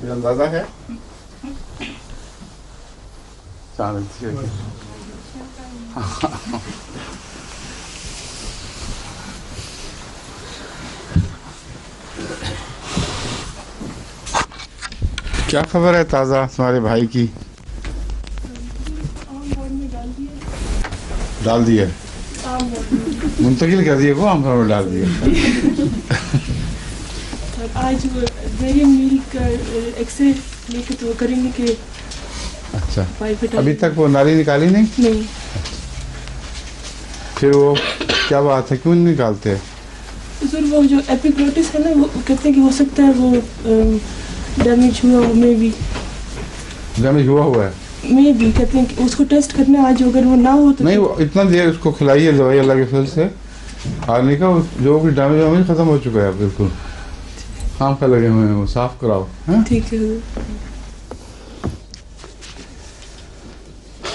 یہ اندازہ ہے کیا خبر ہے تازہ تمہارے بھائی کی؟ ڈال دیے، منتقل کر دیے، وہ عام طور میں ڈال دیے. آج میری میل کا ایکس رے لے کے تو کریں گے کہ اچھا ابھی تک وہ نالی نکالی نہیں؟ پھر وہ کیا بات ہے، کیوں نہیں نکالتے؟ سر وہ جو ایپیگلوٹس ہے نا، وہ کہتے ہیں کہ ہو سکتا ہے وہ ڈیمیج ہوا ہو، میں بھی ڈیمیج ہوا ہے، میں بھی کہتے ہیں کہ اس کو ٹیسٹ کرنا آج، اگر وہ نہ ہو تو نہیں وہ اتنا دیر اس کو کھلائیے دوائی اللہ کے فضل سے، آدمی کا جو بھی ڈیمیج ویمیج ختم ہو چکا ہے بالکل. خام خا لگے ہوئے ہیں، وہ صاف کراؤ. ٹھیک ہے.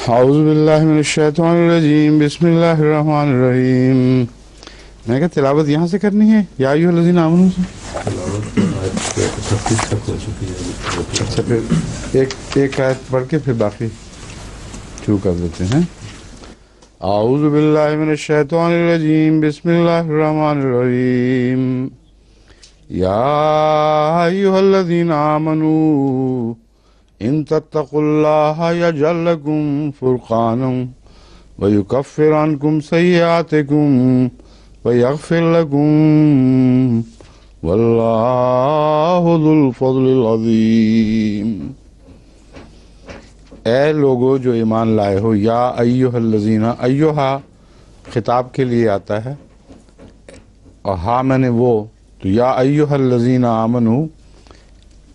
اعوذ باللہ من الشیطان الرجیم، بسم اللہ الرحمن الرحیم. میں کہا تلاوت یہاں سے کرنی ہے یا ایھا الذین آمنوا سے؟ اچھا پھر ایک آیت پڑھ کے پھر باقی شروع کر دیتے ہیں. اعوذ باللہ من الشیطان الرجیم، بسم اللہ الرحمن الرحیم. یا ایھا الذین آمنوا ان تتقوا اللہ یجعل لکم فرقانا ویکفر عنکم سیئاتکم ویغفر لکم واللہ ذو الفضل العظیم. اے لوگو جو ایمان لائے ہو، یا ایھا الذین، ایھا خطاب کے لیے آتا ہے اور ہاں میں نے وہ، تو یا ایھا الذین آمنوا،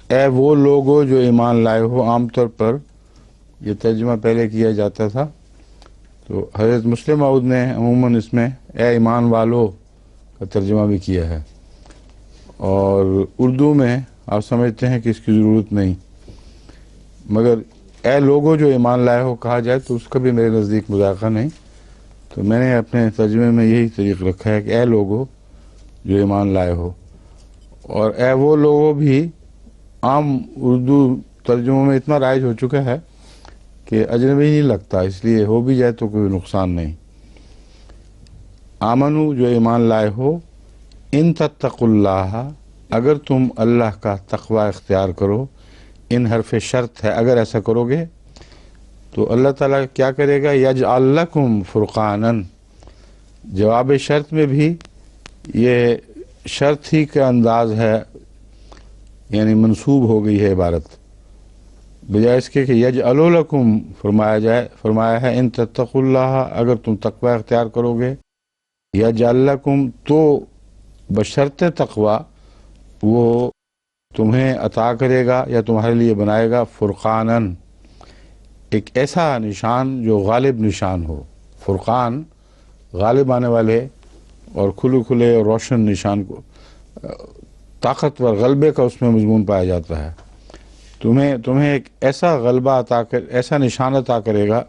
اے وہ لوگو جو ایمان لائے ہو. عام طور پر یہ ترجمہ پہلے کیا جاتا تھا، تو حضرت مسلم موعود نے عموماً اس میں اے ایمان والو کا ترجمہ بھی کیا ہے، اور اردو میں آپ سمجھتے ہیں کہ اس کی ضرورت نہیں، مگر اے لوگو جو ایمان لائے ہو کہا جائے تو اس کا بھی میرے نزدیک مذاقہ نہیں. تو میں نے اپنے ترجمے میں یہی طریق رکھا ہے کہ اے لوگو جو ایمان لائے ہو. اور اے وہ لوگو بھی عام اردو ترجموں میں اتنا رائج ہو چکا ہے کہ اجنبی نہیں لگتا، اس لیے ہو بھی جائے تو کوئی نقصان نہیں. آمنو جو ایمان لائے ہو، ان تتقوا اللہ، اگر تم اللہ کا تقوی اختیار کرو. ان حرف شرط ہے، اگر ایسا کرو گے تو اللہ تعالیٰ کیا کرے گا؟ یجعل لکم فرقانا، جواب شرط میں بھی یہ شرط ہی کا انداز ہے، یعنی منسوب ہو گئی ہے عبارت، بجائے اس کے کہ یجعل لکم فرمایا ہے ان تتقوا اللہ، اگر تم تقوی اختیار کرو گے. یجعل لکم، تو بشرط تقوی وہ تمہیں عطا کرے گا یا تمہارے لیے بنائے گا فرقانا، ایک ایسا نشان جو غالب نشان ہو. فرقان غالب آنے والے اور کھلے کھلے اور روشن نشان کو، طاقتور غلبے کا اس میں مضمون پایا جاتا ہے. تمہیں ایک ایسا غلبہ ایسا نشان عطا کرے گا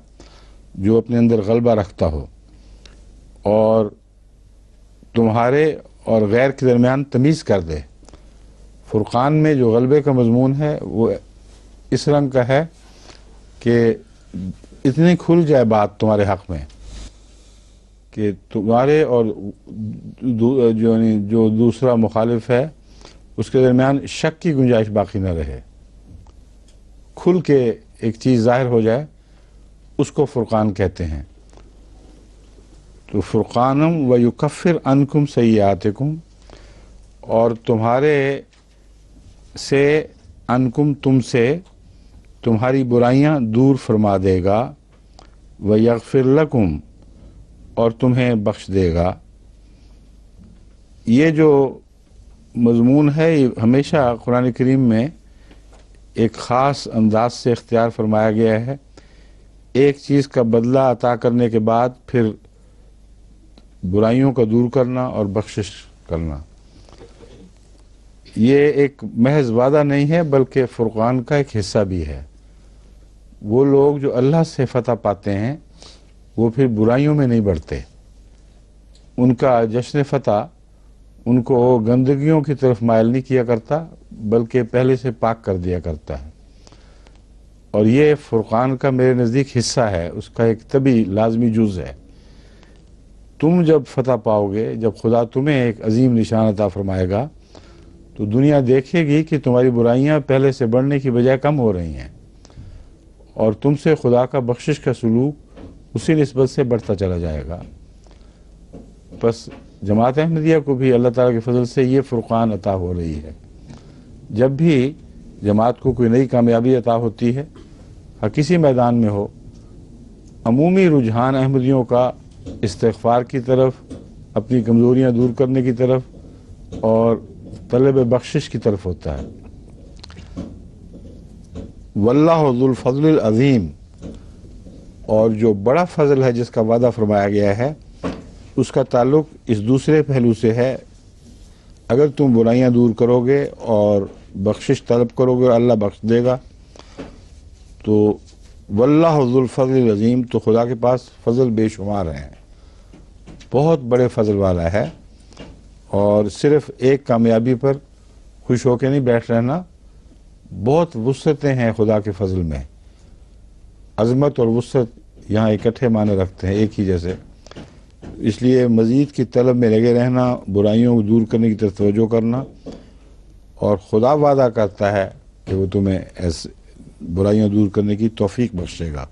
جو اپنے اندر غلبہ رکھتا ہو، اور تمہارے اور غیر کے درمیان تمیز کر دے. فرقان میں جو غلبے کا مضمون ہے وہ اس رنگ کا ہے کہ اتنی کھل جائے بات تمہارے حق میں کہ تمہارے اور جو دوسرا مخالف ہے اس کے درمیان شک کی گنجائش باقی نہ رہے. کھل کے ایک چیز ظاہر ہو جائے، اس کو فرقان کہتے ہیں. تو فرقانم ویکفر عنکم سیئاتکم، اور تمہارے سے، عنکم تم سے، تمہاری برائیاں دور فرما دے گا. ویغفر لکم، اور تمہیں بخش دے گا. یہ جو مضمون ہے یہ ہمیشہ قرآن کریم میں ایک خاص انداز سے اختیار فرمایا گیا ہے. ایک چیز کا بدلہ عطا کرنے کے بعد پھر برائیوں کا دور کرنا اور بخشش کرنا. یہ ایک محض وعدہ نہیں ہے بلکہ فرقان کا ایک حصہ بھی ہے. وہ لوگ جو اللہ سے فتح پاتے ہیں وہ پھر برائیوں میں نہیں بڑھتے. ان کا جشن فتح ان کو گندگیوں کی طرف مائل نہیں کیا کرتا بلکہ پہلے سے پاک کر دیا کرتا ہے. اور یہ فرقان کا میرے نزدیک حصہ ہے، اس کا ایک طبی لازمی جز ہے. تم جب فتح پاؤ گے، جب خدا تمہیں ایک عظیم نشان عطا فرمائے گا، تو دنیا دیکھے گی کہ تمہاری برائیاں پہلے سے بڑھنے کی بجائے کم ہو رہی ہیں، اور تم سے خدا کا بخشش کا سلوک اسی نسبت سے بڑھتا چلا جائے گا. بس جماعت احمدیہ کو بھی اللہ تعالیٰ کے فضل سے یہ فرقان عطا ہو رہی ہے. جب بھی جماعت کو کوئی نئی کامیابی عطا ہوتی ہے، کسی میدان میں ہو، عمومی رجحان احمدیوں کا استغفار کی طرف، اپنی کمزوریاں دور کرنے کی طرف اور طلب بخشش کی طرف ہوتا ہے. واللہ ذو الفضل العظیم، اور جو بڑا فضل ہے جس کا وعدہ فرمایا گیا ہے، اس کا تعلق اس دوسرے پہلو سے ہے. اگر تم برائیاں دور کرو گے اور بخشش طلب کرو گے اور اللہ بخش دے گا، تو واللہ ذو الفضل العظیم، تو خدا کے پاس فضل بے شمار ہیں، بہت بڑے فضل والا ہے. اور صرف ایک کامیابی پر خوش ہو کے نہیں بیٹھ رہنا، بہت وسعتیں ہیں خدا کے فضل میں. عظمت اور وسعت یہاں اکٹھے معنی رکھتے ہیں، ایک ہی جیسے. اس لیے مزید کی طلب میں لگے رہنا، برائیوں کو دور کرنے کی طرف توجہ کرنا، اور خدا وعدہ کرتا ہے کہ وہ تمہیں ایسے برائیاں دور کرنے کی توفیق بخشے گا.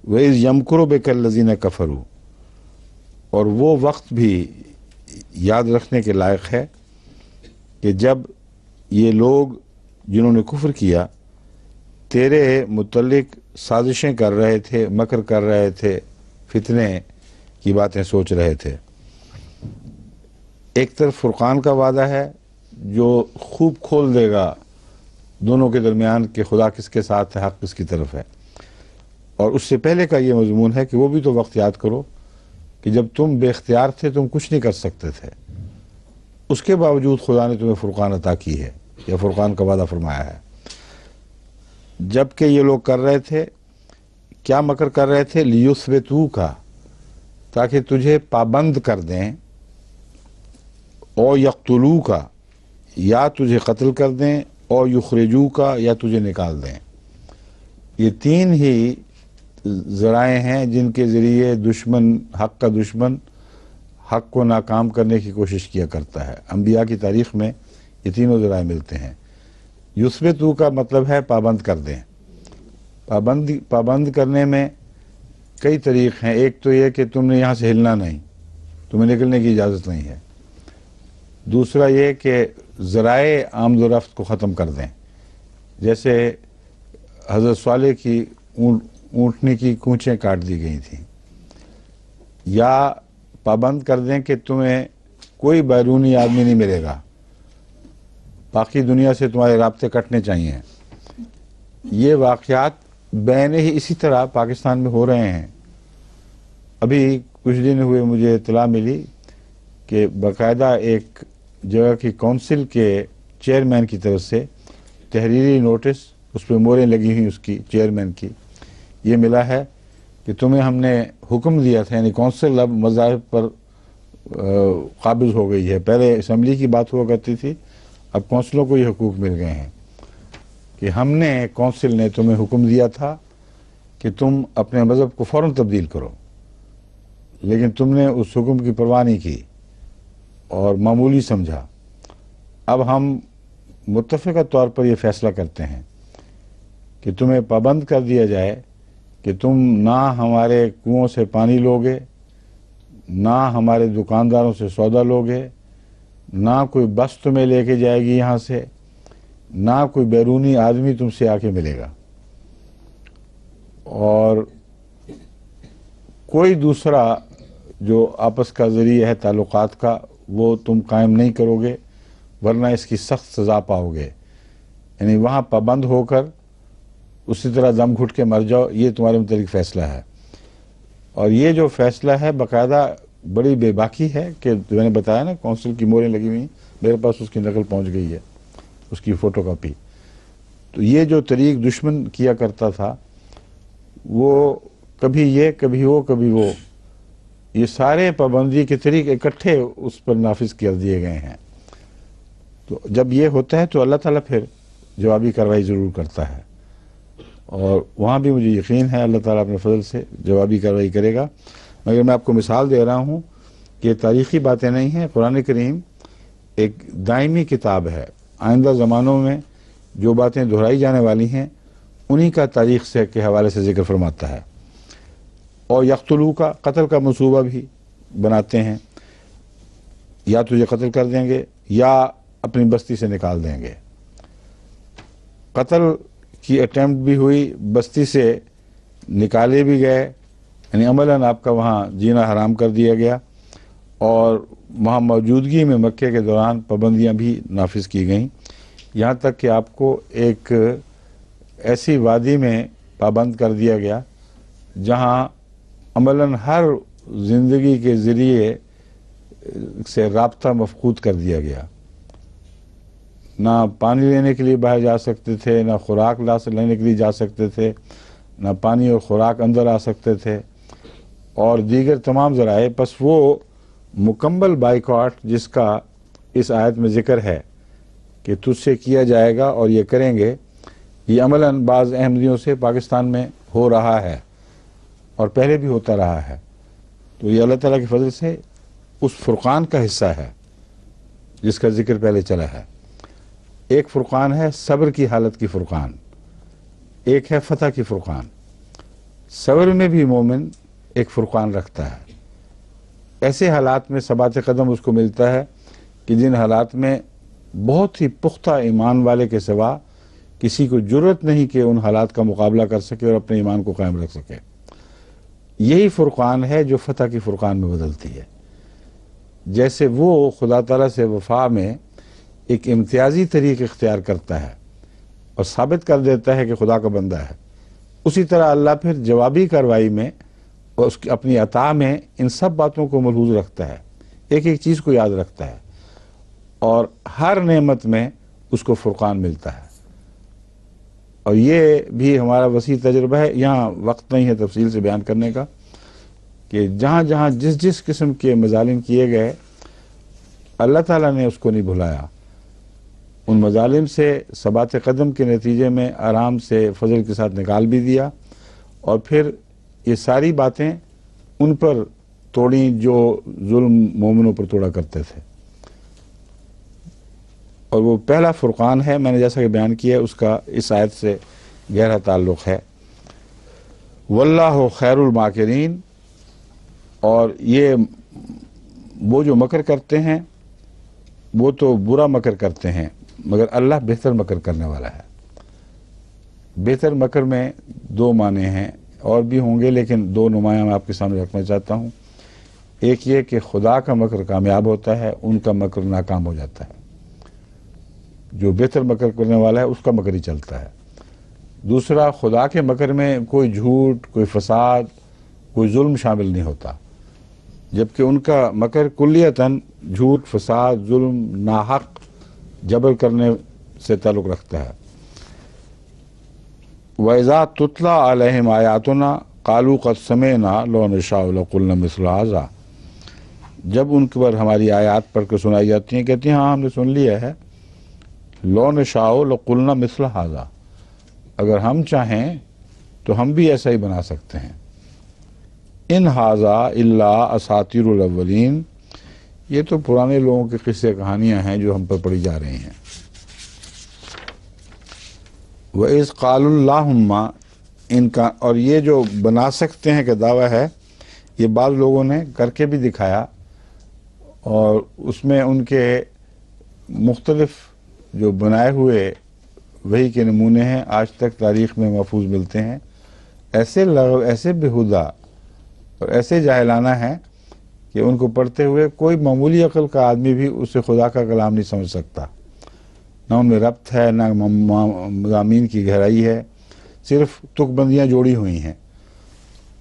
وَإِذْ يَمْكُرُ بِكَ الَّذِينَ كَفَرُوا، اور وہ وقت بھی یاد رکھنے کے لائق ہے کہ جب یہ لوگ جنہوں نے کفر کیا تیرے متعلق سازشیں کر رہے تھے، مکر کر رہے تھے، فتنے کی باتیں سوچ رہے تھے. ایک طرف فرقان کا وعدہ ہے جو خوب کھول دے گا دونوں کے درمیان کہ خدا کس کے ساتھ ہے، حق کس کی طرف ہے. اور اس سے پہلے کا یہ مضمون ہے کہ وہ بھی تو وقت یاد کرو کہ جب تم بے اختیار تھے، تم کچھ نہیں کر سکتے تھے، اس کے باوجود خدا نے تمہیں فرقان عطا کی ہے، یا فرقان کا وعدہ فرمایا ہے. جب کہ یہ لوگ کر رہے تھے، کیا مکر کر رہے تھے؟ لیثبتوک، تاکہ تجھے پابند کر دیں، او یقتلوک، یا تجھے قتل کر دیں، او یخرجوک، یا تجھے نکال دیں. یہ تین ہی ذرائع ہیں جن کے ذریعے دشمن، حق کا دشمن، حق کو ناکام کرنے کی کوشش کیا کرتا ہے. انبیاء کی تاریخ میں یہ تینوں ذرائع ملتے ہیں. یثبتو کا مطلب ہے پابند کر دیں. پابند کرنے میں کئی طریق ہیں. ایک تو یہ کہ تم نے یہاں سے ہلنا نہیں، تمہیں نکلنے کی اجازت نہیں ہے. دوسرا یہ کہ ذرائع آمد و رفت کو ختم کر دیں، جیسے حضرت صالح کی اونٹنی کی کونچیں کاٹ دی گئی تھیں. یا پابند کر دیں کہ تمہیں کوئی بیرونی آدمی نہیں ملے گا، باقی دنیا سے تمہارے رابطے کٹنے چاہیے. یہ واقعات بین ہی اسی طرح پاکستان میں ہو رہے ہیں. ابھی کچھ دن ہوئے مجھے اطلاع ملی کہ باقاعدہ ایک جگہ کی کونسل کے چیئرمین کی طرف سے تحریری نوٹس، اس پہ موریں لگی ہوئی اس کی چیئرمین کی، یہ ملا ہے کہ تمہیں ہم نے حکم دیا تھا، یعنی کونسل اب مذاہب پر قابض ہو گئی ہے. پہلے اسمبلی کی بات ہوا کرتی تھی، اب کونسلوں کو یہ حقوق مل گئے ہیں کہ ہم نے، کونسل نے تمہیں حکم دیا تھا کہ تم اپنے مذہب کو فوراً تبدیل کرو، لیکن تم نے اس حکم کی پرواہ نہیں کی اور معمولی سمجھا. اب ہم متفقہ طور پر یہ فیصلہ کرتے ہیں کہ تمہیں پابند کر دیا جائے کہ تم نہ ہمارے کنوؤں سے پانی لوگے، نہ ہمارے دکانداروں سے سودا لوگے، نہ کوئی بس تمہیں لے کے جائے گی یہاں سے، نہ کوئی بیرونی آدمی تم سے آ کے ملے گا، اور کوئی دوسرا جو آپس کا ذریعہ ہے تعلقات کا وہ تم قائم نہیں کرو گے، ورنہ اس کی سخت سزا پاؤ گے. یعنی وہاں پابند ہو کر اسی طرح دم گھٹ کے مر جاؤ، یہ تمہارے متعلق فیصلہ ہے. اور یہ جو فیصلہ ہے باقاعدہ بڑی بے باکی ہے کہ میں نے بتایا نا کونسل کی موریں لگی ہوئی، میرے پاس اس کی نقل پہنچ گئی ہے، اس کی فوٹو کاپی. تو یہ جو طریق دشمن کیا کرتا تھا، وہ کبھی یہ، کبھی وہ، کبھی وہ، یہ سارے پابندی کے طریق اکٹھے اس پر نافذ کر دیے گئے ہیں. تو جب یہ ہوتا ہے تو اللہ تعالیٰ پھر جوابی کارروائی ضرور کرتا ہے، اور وہاں بھی مجھے یقین ہے اللہ تعالیٰ اپنے فضل سے جوابی کارروائی کرے گا۔ مگر میں آپ کو مثال دے رہا ہوں کہ تاریخی باتیں نہیں ہیں، قرآن کریم ایک دائمی کتاب ہے، آئندہ زمانوں میں جو باتیں دہرائی جانے والی ہیں انہی کا تاریخ سے کے حوالے سے ذکر فرماتا ہے، اور یقتلو کا قتل کا منصوبہ بھی بناتے ہیں، یا تجھے قتل کر دیں گے یا اپنی بستی سے نکال دیں گے۔ قتل کی اٹیمپٹ بھی ہوئی، بستی سے نکالے بھی گئے، یعنی عملاً آپ کا وہاں جینا حرام کر دیا گیا، اور وہاں موجودگی میں مکے کے دوران پابندیاں بھی نافذ کی گئیں، یہاں تک کہ آپ کو ایک ایسی وادی میں پابند کر دیا گیا جہاں عملاً ہر زندگی کے ذریعے سے رابطہ مفقود کر دیا گیا، نہ پانی لینے کے لیے باہر جا سکتے تھے، نہ خوراک لینے کے لیے جا سکتے تھے، نہ پانی اور خوراک اندر آ سکتے تھے، اور دیگر تمام ذرائع۔ پس وہ مکمل بائیکاٹ جس کا اس آیت میں ذکر ہے کہ تجھ سے کیا جائے گا اور یہ کریں گے، یہ عملاً بعض احمدیوں سے پاکستان میں ہو رہا ہے اور پہلے بھی ہوتا رہا ہے۔ تو یہ اللہ تعالیٰ کی فضل سے اس فرقان کا حصہ ہے جس کا ذکر پہلے چلا ہے۔ ایک فرقان ہے صبر کی حالت کی فرقان، ایک ہے فتح کی فرقان۔ صبر میں بھی مومن ایک فرقان رکھتا ہے، ایسے حالات میں ثبات قدم اس کو ملتا ہے کہ جن حالات میں بہت ہی پختہ ایمان والے کے سوا کسی کو جرأت نہیں کہ ان حالات کا مقابلہ کر سکے اور اپنے ایمان کو قائم رکھ سکے۔ یہی فرقان ہے جو فتح کی فرقان میں بدلتی ہے۔ جیسے وہ خدا تعالیٰ سے وفا میں ایک امتیازی طریق اختیار کرتا ہے اور ثابت کر دیتا ہے کہ خدا کا بندہ ہے، اسی طرح اللہ پھر جوابی کارروائی میں اور اس کی اپنی عطا میں ان سب باتوں کو ملحوظ رکھتا ہے، ایک ایک چیز کو یاد رکھتا ہے، اور ہر نعمت میں اس کو فرقان ملتا ہے۔ اور یہ بھی ہمارا وسیع تجربہ ہے، یہاں وقت نہیں ہے تفصیل سے بیان کرنے کا، کہ جہاں جہاں جس جس قسم کے مظالم کیے گئے اللہ تعالیٰ نے اس کو نہیں بھلایا، ان مظالم سے ثبات قدم کے نتیجے میں آرام سے فضل کے ساتھ نکال بھی دیا، اور پھر یہ ساری باتیں ان پر توڑیں جو ظلم مومنوں پر توڑا کرتے تھے۔ اور وہ پہلا فرقان ہے، میں نے جیسا کہ بیان کیا، اس کا اس آیت سے گہرا تعلق ہے۔ واللہ خیر الماکرین، اور یہ وہ جو مکر کرتے ہیں وہ تو برا مکر کرتے ہیں، مگر اللہ بہتر مکر کرنے والا ہے۔ بہتر مکر میں دو معنی ہیں، اور بھی ہوں گے لیکن دو نمایاں میں آپ کے سامنے رکھنا چاہتا ہوں۔ ایک یہ کہ خدا کا مکر کامیاب ہوتا ہے، ان کا مکر ناکام ہو جاتا ہے۔ جو بہتر مکر کرنے والا ہے اس کا مکر ہی چلتا ہے۔ دوسرا، خدا کے مکر میں کوئی جھوٹ، کوئی فساد، کوئی ظلم شامل نہیں ہوتا، جبکہ ان کا مکر کلیتاً جھوٹ، فساد، ظلم، ناحق جبر کرنے سے تعلق رکھتا ہے۔ وَإِذَا تُتْلَى عَلَيْهِمْ آيَاتُنَا قَالُوا قَدْ سَمِعْنَا لَوْ نَشَاءُ لَقُلْنَا مِثْلَ هَذَا، جب ان پر ہماری آیات پڑھ کر سنائی جاتی ہیں کہتے ہیں ہاں ہم نے سن لیا ہے، لَوْ نَشَاءُ لَقُلْنَا مِثْلَ هَذَا، اگر ہم چاہیں تو ہم بھی ایسا ہی بنا سکتے ہیں۔ ان ھذا الا اساطیر الاولین، یہ تو پرانے لوگوں کے قصے کہانیاں ہیں جو ہم پر پڑھی جا رہی ہیں۔ وَإِذْ قَالُوا اللَّهُمَّ ان کا، اور یہ جو بنا سکتے ہیں کہ دعویٰ ہے، یہ بعض لوگوں نے کر کے بھی دکھایا، اور اس میں ان کے مختلف جو بنائے ہوئے وحی کے نمونے ہیں، آج تک تاریخ میں محفوظ ملتے ہیں۔ ایسے لغو، ایسے بےہودہ اور ایسے جاہلانہ ہیں کہ ان کو پڑھتے ہوئے کوئی معمولی عقل کا آدمی بھی اسے خدا کا کلام نہیں سمجھ سکتا، نہ ان میں ربط ہے، نہ مضامین کی گہرائی ہے، صرف تک بندیاں جوڑی ہوئی ہیں۔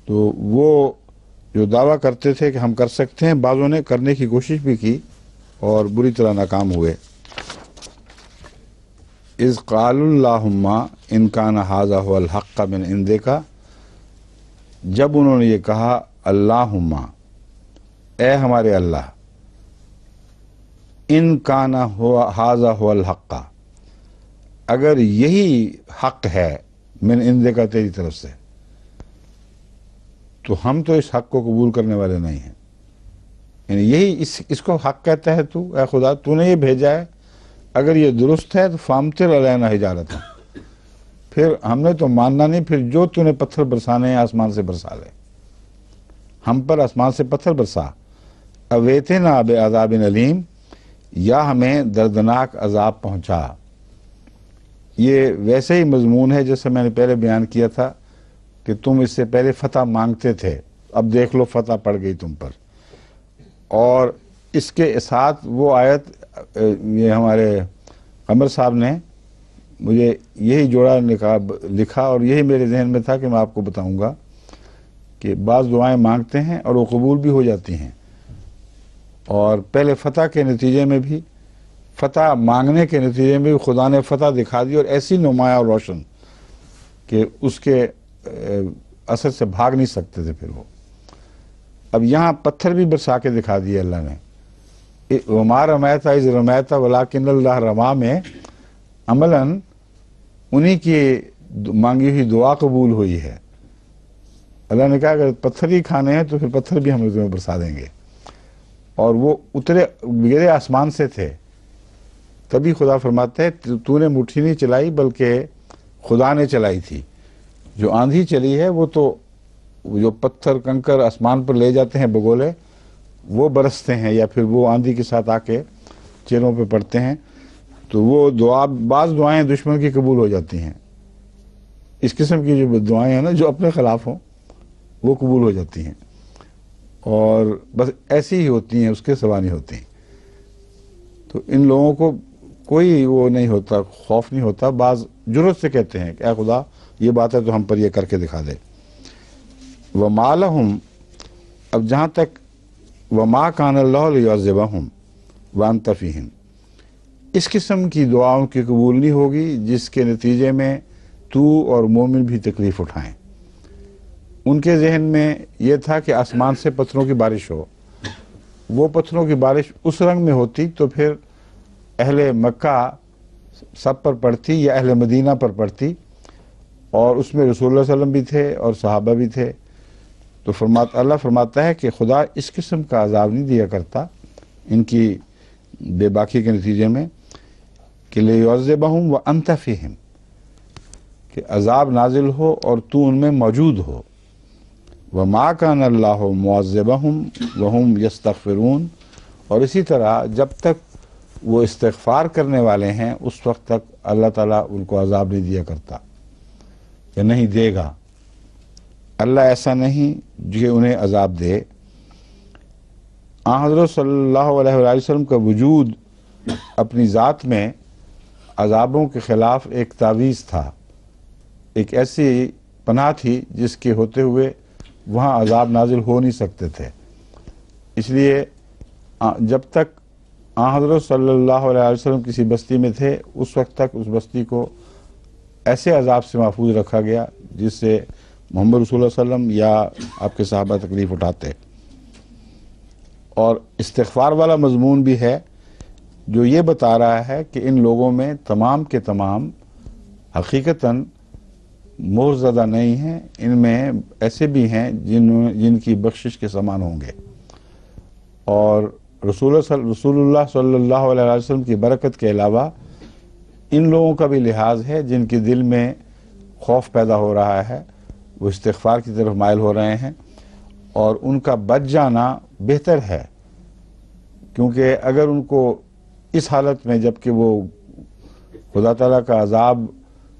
تو وہ جو دعویٰ کرتے تھے کہ ہم کر سکتے ہیں، بعضوں نے کرنے کی کوشش بھی کی اور بری طرح ناکام ہوئے۔ اذ قالوا اللہم ان کان ھذا ھو الحق من عندک، جب انہوں نے یہ کہا اللہم، اے ہمارے اللہ، ان کانا ہوا ھذا هو الحق، اگر یہی حق ہے من عندک تیری طرف سے، تو ہم تو اس حق کو قبول کرنے والے نہیں ہیں. یعنی یہی اس کو حق کہتا ہے تو، اے خدا تو نے یہ بھیجا ہے، اگر یہ درست ہے تو فامطر علینا حجارۃ، پھر ہم نے تو ماننا نہیں، پھر جو تو نے پتھر برسانے ہیں آسمان سے برسا لے، ہم پر آسمان سے پتھر برسا. اویتنا بعذاب علیم، یا ہمیں دردناک عذاب پہنچا. یہ ویسے ہی مضمون ہے جیسے میں نے پہلے بیان کیا تھا کہ تم اس سے پہلے فتح مانگتے تھے، اب دیکھ لو فتح پڑ گئی تم پر. اور اس کے ساتھ وہ آیت یہ ہمارے قمر صاحب نے مجھے یہی جوڑا لکھا اور یہی میرے ذہن میں تھا کہ میں آپ کو بتاؤں گا کہ بعض دعائیں مانگتے ہیں اور وہ قبول بھی ہو جاتی ہیں، اور پہلے فتح کے نتیجے میں بھی، فتح مانگنے کے نتیجے میں بھی خدا نے فتح دکھا دی، اور ایسی نمایاں اور روشن کہ اس کے اثر سے بھاگ نہیں سکتے تھے پھر وہ. اب یہاں پتھر بھی برسا کے دکھا دیے اللہ نے. وما رمیت اذ رمیت ولکن اللہ رما میں عملاً انہی کی مانگی ہوئی دعا قبول ہوئی ہے. اللہ نے کہا اگر پتھر ہی کھانے ہیں تو پھر پتھر بھی ہم تمہیں برسا دیں گے. اور وہ گرے آسمان سے تھے. تبھی خدا فرماتا ہے تو نے مٹھی نہیں چلائی بلکہ خدا نے چلائی تھی. جو آندھی چلی ہے وہ تو جو پتھر کنکر آسمان پر لے جاتے ہیں بگولے، وہ برستے ہیں یا پھر وہ آندھی کے ساتھ آ کے چہروں پہ پڑتے ہیں. تو وہ بعض دعائیں دشمن کی قبول ہو جاتی ہیں. اس قسم کی جو دعائیں ہیں نا جو اپنے خلاف ہوں وہ قبول ہو جاتی ہیں، اور بس ایسی ہی ہوتی ہیں، اس کے سوا نہیں ہوتی. تو ان لوگوں کو کوئی وہ نہیں ہوتا، خوف نہیں ہوتا. بعض جرأت سے کہتے ہیں کہ اے خدا یہ بات ہے تو ہم پر یہ کر کے دکھا دے. وما لہم، اب جہاں تک وما کان اللہ لیعذبہم وانت فیہم، اس قسم کی دعاؤں کی قبول نہیں ہوگی جس کے نتیجے میں تو اور مومن بھی تکلیف اٹھائیں. ان کے ذہن میں یہ تھا کہ آسمان سے پتھروں کی بارش ہو. وہ پتھروں کی بارش اس رنگ میں ہوتی تو پھر اہل مکہ سب پر پڑتی یا اہل مدینہ پر پڑتی، اور اس میں رسول اللہ صلی اللہ علیہ وسلم بھی تھے اور صحابہ بھی تھے. تو اللہ فرماتا ہے کہ خدا اس قسم کا عذاب نہیں دیا کرتا ان کی بے باکی کے نتیجے میں، کہ لیعذبہم وانت فیہم، کہ عذاب نازل ہو اور تو ان میں موجود ہو. وما کان اللہ معذبہم وہم یستغفرون، اور اسی طرح جب تک وہ استغفار کرنے والے ہیں اس وقت تک اللہ تعالیٰ ان کو عذاب نہیں دیا کرتا یا نہیں دے گا. اللہ ایسا نہیں جو انہیں عذاب دے. حضرت صلی اللہ علیہ وآلہ وسلم کا وجود اپنی ذات میں عذابوں کے خلاف ایک تعویذ تھا، ایک ایسی پناہ تھی جس کے ہوتے ہوئے وہاں عذاب نازل ہو نہیں سکتے تھے. اس لیے جب تک حضرت صلی اللہ علیہ وسلم کسی بستی میں تھے اس وقت تک اس بستی کو ایسے عذاب سے محفوظ رکھا گیا جس سے محمد رسول اللہ صلی اللہ علیہ وسلم یا آپ کے صحابہ تکلیف اٹھاتے. اور استغفار والا مضمون بھی ہے جو یہ بتا رہا ہے کہ ان لوگوں میں تمام کے تمام حقیقتاً مہر زدہ نہیں ہیں، ان میں ایسے بھی ہیں جن کی بخشش کے سامان ہوں گے. اور رسول اللہ صلی اللہ علیہ وسلم کی برکت کے علاوہ ان لوگوں کا بھی لحاظ ہے جن کے دل میں خوف پیدا ہو رہا ہے، وہ استغفار کی طرف مائل ہو رہے ہیں، اور ان کا بچ جانا بہتر ہے. کیونکہ اگر ان کو اس حالت میں جب کہ وہ خدا تعالیٰ کا عذاب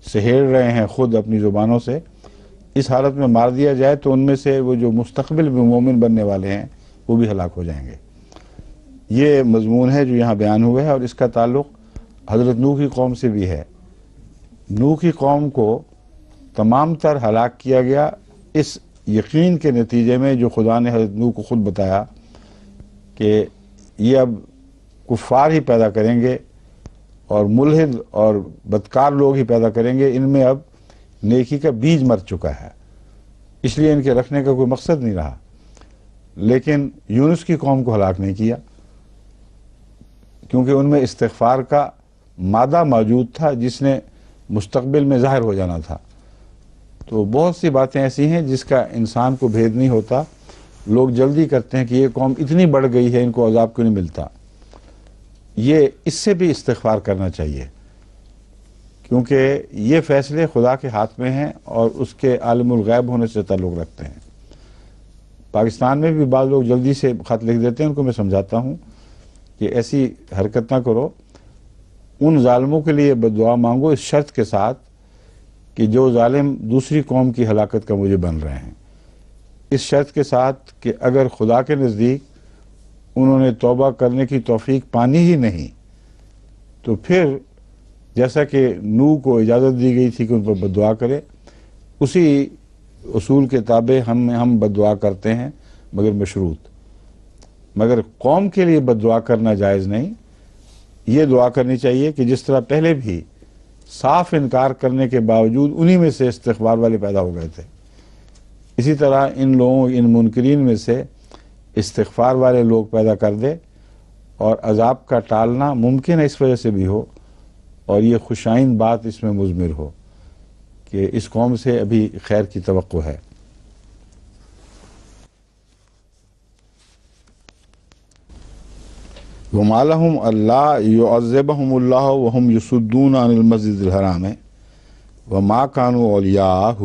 سہیڑ رہے ہیں خود اپنی زبانوں سے، اس حالت میں مار دیا جائے تو ان میں سے وہ جو مستقبل میں مومن بننے والے ہیں وہ بھی ہلاک ہو جائیں گے. یہ مضمون ہے جو یہاں بیان ہوا ہے، اور اس کا تعلق حضرت نوح کی قوم سے بھی ہے. نوح کی قوم کو تمام تر ہلاک کیا گیا اس یقین کے نتیجے میں جو خدا نے حضرت نوح کو خود بتایا کہ یہ اب کفار ہی پیدا کریں گے اور ملحد اور بدکار لوگ ہی پیدا کریں گے، ان میں اب نیکی کا بیج مر چکا ہے، اس لیے ان کے رکھنے کا کوئی مقصد نہیں رہا. لیکن یونس کی قوم کو ہلاک نہیں کیا. کیونکہ ان میں استغفار کا مادہ موجود تھا جس نے مستقبل میں ظاہر ہو جانا تھا. تو بہت سی باتیں ایسی ہیں جس کا انسان کو بھید نہیں ہوتا. لوگ جلدی کرتے ہیں کہ یہ قوم اتنی بڑھ گئی ہے، ان کو عذاب کیوں نہیں ملتا. یہ اس سے بھی استغفار کرنا چاہیے، کیونکہ یہ فیصلے خدا کے ہاتھ میں ہیں اور اس کے عالم الغیب ہونے سے تعلق رکھتے ہیں. پاکستان میں بھی بعض لوگ جلدی سے خط لکھ دیتے ہیں، ان کو میں سمجھاتا ہوں کہ ایسی حرکت نہ کرو. ان ظالموں کے لیے بد دعا مانگو اس شرط کے ساتھ کہ جو ظالم دوسری قوم کی ہلاکت کا موجب بن رہے ہیں، اس شرط کے ساتھ کہ اگر خدا کے نزدیک انہوں نے توبہ کرنے کی توفیق پانی ہی نہیں تو پھر جیسا کہ نوح کو اجازت دی گئی تھی کہ ان پر بد دعا کرے، اسی اصول کے تابع ہم بد دعا کرتے ہیں مگر مشروط. مگر قوم کے لیے بد دعا کرنا جائز نہیں. یہ دعا کرنی چاہیے کہ جس طرح پہلے بھی صاف انکار کرنے کے باوجود انہی میں سے استغفار والے پیدا ہو گئے تھے، اسی طرح ان لوگوں ان منکرین میں سے استغفار والے لوگ پیدا کر دے. اور عذاب کا ٹالنا ممکن ہے اس وجہ سے بھی ہو، اور یہ خوشائند بات اس میں مضمر ہو کہ اس قوم سے ابھی خیر کی توقع ہے. وَمَا لَهُمْ أَلَّا يُعَذِّبَهُمُ اللَّهُ وَهُمْ يَصُدُّونَ عَنِ الْمَسْجِدِ الْحَرَامِ وَمَا كَانُوا أَوْلِيَاءَهُ.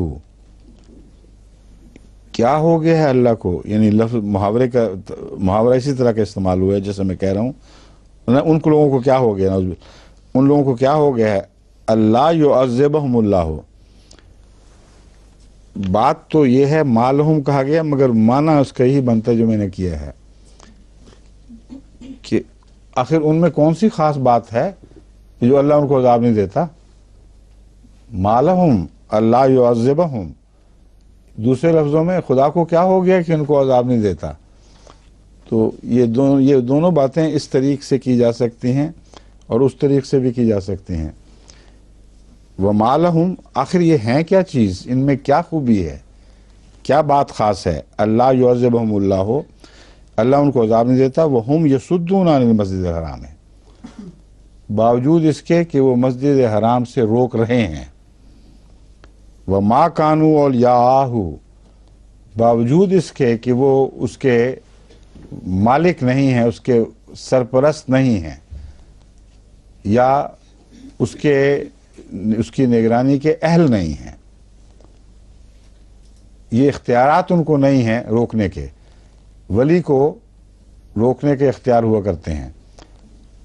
کیا ہو گیا ہے اللہ کو، یعنی لفظ محاورہ اسی طرح کا استعمال ہوا ہے جیسے میں کہہ رہا ہوں. ان کو لوگوں کو کیا ہو گیا، ان لوگوں کو کیا ہو گیا ہے، اللہ يعذبهم اللہ. بات تو یہ ہے ما لہم کہا گیا، مگر معنی اس کا ہی بنتا ہے جو میں نے کیا ہے کہ آخر ان میں کون سی خاص بات ہے جو اللہ ان کو عذاب نہیں دیتا. ما لہم اللہ يعذبهم، دوسرے لفظوں میں خدا کو کیا ہو گیا کہ ان کو عذاب نہیں دیتا. تو یہ دونوں باتیں اس طریق سے کی جا سکتی ہیں اور اس طریق سے بھی کی جا سکتی ہیں. وَمَا لَهُمْ، آخر یہ ہیں کیا چیز، ان میں کیا خوبی ہے، کیا بات خاص ہے. اللہ يعذبهم اللہ، اللہ ان کو عذاب نہیں دیتا. وَهُمْ يَصُدُّونَ عَنِ الْمَسْجِدِ الْحَرَامِ، باوجود اس کے کہ وہ مسجد حرام سے روک رہے ہیں. وَمَا كَانُوا أَوْلِيَاءَهُ، باوجود اس کے کہ وہ اس کے مالک نہیں ہیں، اس کے سرپرست نہیں ہیں، یا اس کی نگرانی کے اہل نہیں ہیں. یہ اختیارات ان کو نہیں ہیں روکنے کے. ولی کو روکنے کے اختیار ہوا کرتے ہیں،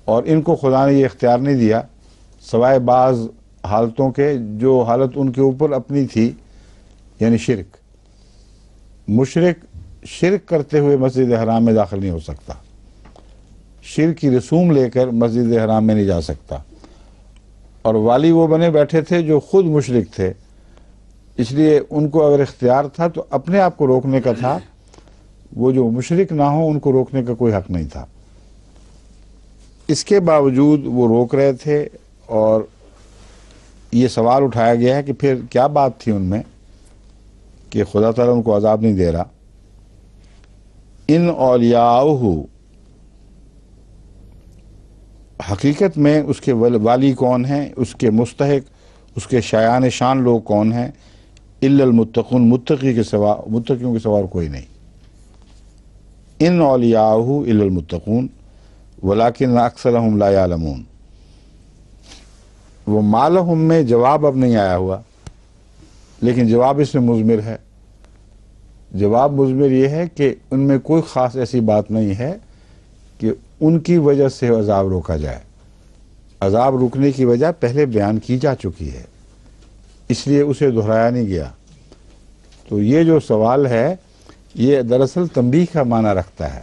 اور ان کو خدا نے یہ اختیار نہیں دیا سوائے بعض حالتوں کے جو حالت ان کے اوپر اپنی تھی، یعنی شرک. مشرک شرک کرتے ہوئے مسجد حرام میں داخل نہیں ہو سکتا، شرک کی رسوم لے کر مسجد حرام میں نہیں جا سکتا. اور والی وہ بنے بیٹھے تھے جو خود مشرک تھے، اس لیے ان کو اگر اختیار تھا تو اپنے آپ کو روکنے کا تھا، وہ جو مشرک نہ ہو ان کو روکنے کا کوئی حق نہیں تھا. اس کے باوجود وہ روک رہے تھے، اور یہ سوال اٹھایا گیا ہے کہ پھر کیا بات تھی ان میں کہ خدا تعالیٰ ان کو عذاب نہیں دے رہا. ان اولیاءہ، حقیقت میں اس کے والی کون ہیں، اس کے مستحق، اس کے شایان شان لوگ کون ہیں. الا المتقون، متقیوں کے سوا کوئی نہیں. ان اولیاءہ الا المتقون ولکن اکثرہم لا یعلمون. وہ ما لہم میں جواب اب نہیں آیا ہوا، لیکن جواب اس میں مضمر ہے. جواب مضمر یہ ہے کہ ان میں کوئی خاص ایسی بات نہیں ہے کہ ان کی وجہ سے عذاب روکا جائے. عذاب رکنے کی وجہ پہلے بیان کی جا چکی ہے، اس لیے اسے دہرایا نہیں گیا. تو یہ جو سوال ہے یہ دراصل تنبیہ کا معنی رکھتا ہے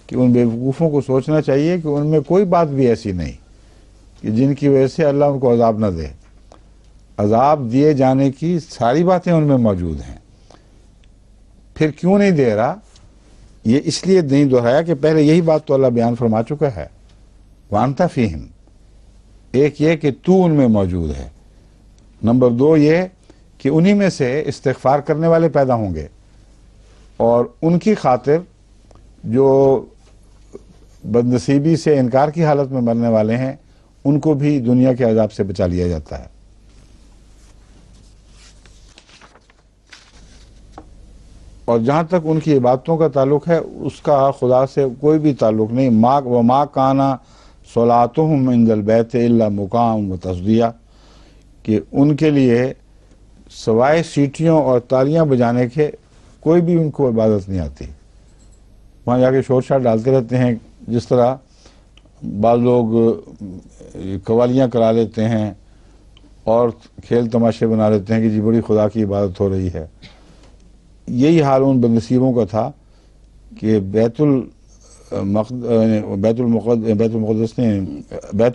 کہ ان بیوقوفوں کو سوچنا چاہیے کہ ان میں کوئی بات بھی ایسی نہیں کہ جن کی وجہ سے اللہ ان کو عذاب نہ دے. عذاب دیے جانے کی ساری باتیں ان میں موجود ہیں. پھر کیوں نہیں دے رہا، یہ اس لیے نہیں دہرایا کہ پہلے یہی بات تو اللہ بیان فرما چکا ہے. وانتا فیہم، ایک یہ کہ تو ان میں موجود ہے. نمبر دو یہ کہ انہی میں سے استغفار کرنے والے پیدا ہوں گے، اور ان کی خاطر جو بدنصیبی سے انکار کی حالت میں مرنے والے ہیں ان کو بھی دنیا کے عذاب سے بچا لیا جاتا ہے۔ اور جہاں تک ان کی عبادتوں کا تعلق ہے اس کا خدا سے کوئی بھی تعلق نہیں۔ وما کانا صلاتہم عند البیت الا مقام و تصدیہ، کہ ان کے لیے سوائے سیٹیوں اور تالیاں بجانے کے کوئی بھی ان کو عبادت نہیں آتی۔ وہاں جا کے شور شار ڈالتے رہتے ہیں، جس طرح بعض لوگ قوالیاں کرا لیتے ہیں اور کھیل تماشے بنا لیتے ہیں کہ جی بڑی خدا کی عبادت ہو رہی ہے۔ یہی حال ان بدنصیبوں کا تھا کہ بیت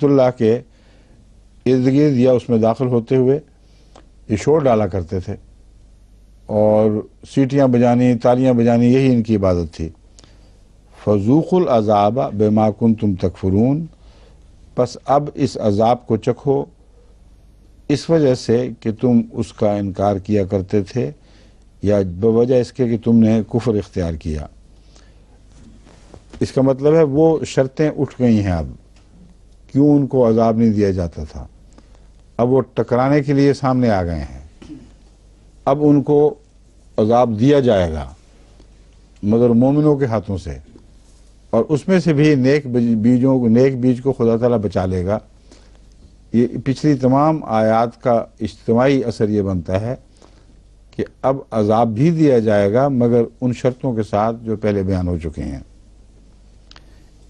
اللہ کے ارد گرد یا اس میں داخل ہوتے ہوئے یہ شور ڈالا کرتے تھے اور سیٹیاں بجانی، تالیاں بجانی، یہی ان کی عبادت تھی۔ فذوقوا العذاب بما کنتم تکفرون، پس اب اس عذاب کو چکھو اس وجہ سے کہ تم اس کا انکار کیا کرتے تھے، یا بوجہ اس کے کہ تم نے کفر اختیار کیا۔ اس کا مطلب ہے وہ شرطیں اٹھ گئی ہیں، اب کیوں ان کو عذاب نہیں دیا جاتا تھا، اب وہ ٹکرانے کے لیے سامنے آ گئے ہیں، اب ان کو عذاب دیا جائے گا مگر مومنوں کے ہاتھوں سے، اور اس میں سے بھی نیک بیج کو خدا تعالیٰ بچا لے گا۔ یہ پچھلی تمام آیات کا اجتماعی اثر یہ بنتا ہے کہ اب عذاب بھی دیا جائے گا مگر ان شرطوں کے ساتھ جو پہلے بیان ہو چکے ہیں۔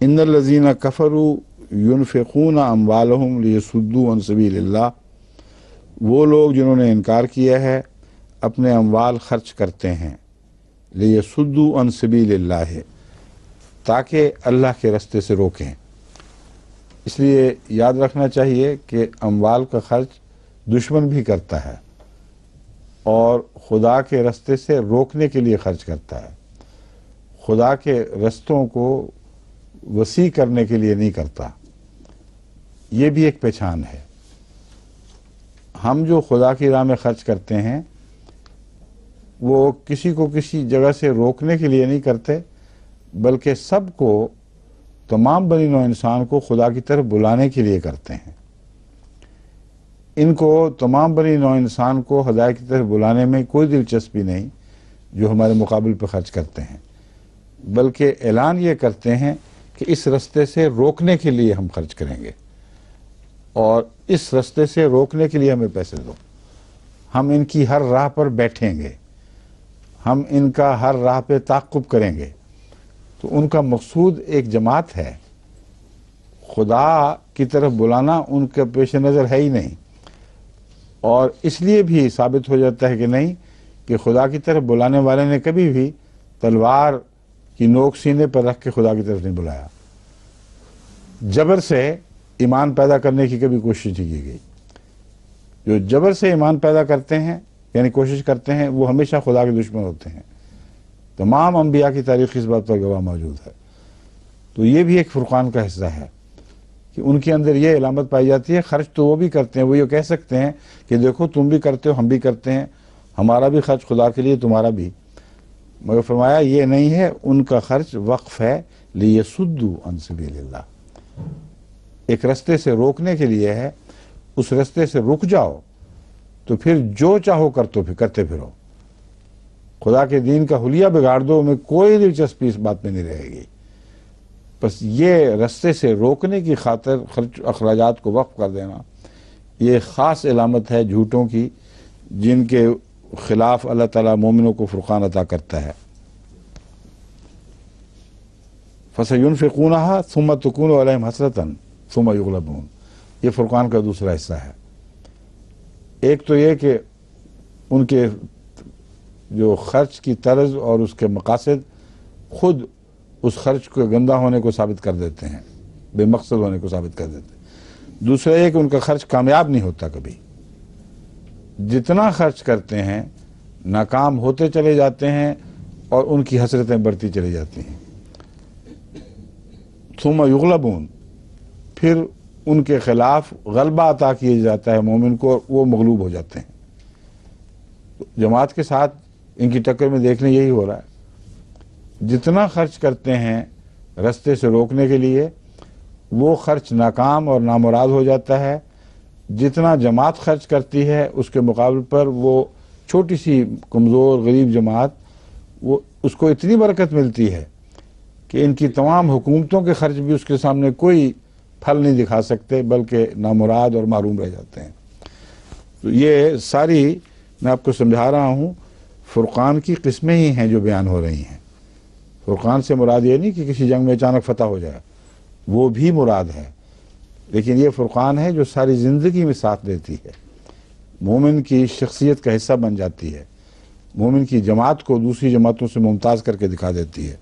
ان الذین کفروا ينفقون اموالهم لیصدوا عن سبیل اللہ، وہ لوگ جنہوں نے انکار کیا ہے اپنے اموال خرچ کرتے ہیں، لیصدوا عن سبیل اللہ، تاکہ اللہ کے رستے سے روکیں۔ اس لیے یاد رکھنا چاہیے کہ اموال کا خرچ دشمن بھی کرتا ہے اور خدا کے رستے سے روکنے کے لیے خرچ کرتا ہے، خدا کے رستوں کو وسیع کرنے کے لیے نہیں کرتا۔ یہ بھی ایک پہچان ہے۔ ہم جو خدا کی راہ میں خرچ کرتے ہیں وہ کسی کو کسی جگہ سے روکنے کے لیے نہیں کرتے، بلکہ سب کو، تمام بنی نوع انسان کو خدا کی طرف بلانے کے لیے کرتے ہیں۔ ان کو تمام بنی نوع انسان کو ہدایت کی طرف بلانے میں کوئی دلچسپی نہیں جو ہمارے مقابل پہ خرچ کرتے ہیں، بلکہ اعلان یہ کرتے ہیں کہ اس رستے سے روکنے کے لیے ہم خرچ کریں گے، اور اس رستے سے روکنے کے لیے ہمیں پیسے دو، ہم ان کی ہر راہ پر بیٹھیں گے، ہم ان کا ہر راہ پہ تعقب کریں گے۔ تو ان کا مقصود ایک جماعت ہے، خدا کی طرف بلانا ان کے پیش نظر ہے ہی نہیں، اور اس لیے بھی ثابت ہو جاتا ہے کہ نہیں کہ خدا کی طرف بلانے والے نے کبھی بھی تلوار کی نوک سینے پر رکھ کے خدا کی طرف نہیں بلایا، جبر سے ایمان پیدا کرنے کی کبھی کوشش نہیں کی گئی۔ جو جبر سے ایمان پیدا کرتے ہیں یعنی کوشش کرتے ہیں وہ ہمیشہ خدا کے دشمن ہوتے ہیں۔ تمام انبیاء کی تاریخ اس بات پر گواہ موجود ہے۔ تو یہ بھی ایک فرقان کا حصہ ہے کہ ان کے اندر یہ علامت پائی جاتی ہے۔ خرچ تو وہ بھی کرتے ہیں، وہ یہ کہہ سکتے ہیں کہ دیکھو تم بھی کرتے ہو، ہم بھی کرتے ہیں، ہمارا بھی خرچ خدا کے لیے، تمہارا بھی، مگر فرمایا یہ نہیں ہے، ان کا خرچ وقف ہے لیصدوا عن سبیل اللہ، ایک رستے سے روکنے کے لیے ہے۔ اس رستے سے رک جاؤ تو پھر جو چاہو کرتے پھرو، خدا کے دین کا حلیہ بگاڑ دو، میں کوئی دلچسپی اس بات میں نہیں رہے گی۔ بس یہ رستے سے روکنے کی خاطر خرچ اخراجات کو وقف کر دینا، یہ خاص علامت ہے جھوٹوں کی، جن کے خلاف اللہ تعالیٰ مومنوں کو فرقان عطا کرتا ہے۔ فَسَيُنْفِقُونَهَا ثُمَّ تَكُونُ عَلَيْهِمْ حَسْرَةً ثُمَّ يُغْلَبُونَ، یہ فرقان کا دوسرا حصہ ہے۔ ایک تو یہ کہ ان کے جو خرچ کی طرز اور اس کے مقاصد خود اس خرچ کو گندا ہونے کو ثابت کر دیتے ہیں، بے مقصد ہونے کو ثابت کر دیتے ہیں۔ دوسرا یہ کہ ان کا خرچ کامیاب نہیں ہوتا، کبھی جتنا خرچ کرتے ہیں ناکام ہوتے چلے جاتے ہیں اور ان کی حسرتیں بڑھتی چلی جاتی ہیں۔ ثم یغلبون، پھر ان کے خلاف غلبہ عطا کیا جاتا ہے مومن کو، وہ مغلوب ہو جاتے ہیں۔ جماعت کے ساتھ ان کی ٹکر میں دیکھنے یہی ہو رہا ہے، جتنا خرچ کرتے ہیں رستے سے روکنے کے لیے، وہ خرچ ناکام اور نامراد ہو جاتا ہے۔ جتنا جماعت خرچ کرتی ہے اس کے مقابل پر وہ چھوٹی سی کمزور غریب جماعت، وہ اس کو اتنی برکت ملتی ہے کہ ان کی تمام حکومتوں کے خرچ بھی اس کے سامنے کوئی پھل نہیں دکھا سکتے، بلکہ نامراد اور محروم رہ جاتے ہیں۔ تو یہ ساری میں آپ کو سمجھا رہا ہوں فرقان کی قسمیں ہی ہیں جو بیان ہو رہی ہیں۔ فرقان سے مراد یہ نہیں کہ کسی جنگ میں اچانک فتح ہو جائے، وہ بھی مراد ہے، لیکن یہ فرقان ہے جو ساری زندگی میں ساتھ دیتی ہے، مومن کی شخصیت کا حصہ بن جاتی ہے، مومن کی جماعت کو دوسری جماعتوں سے ممتاز کر کے دکھا دیتی ہے۔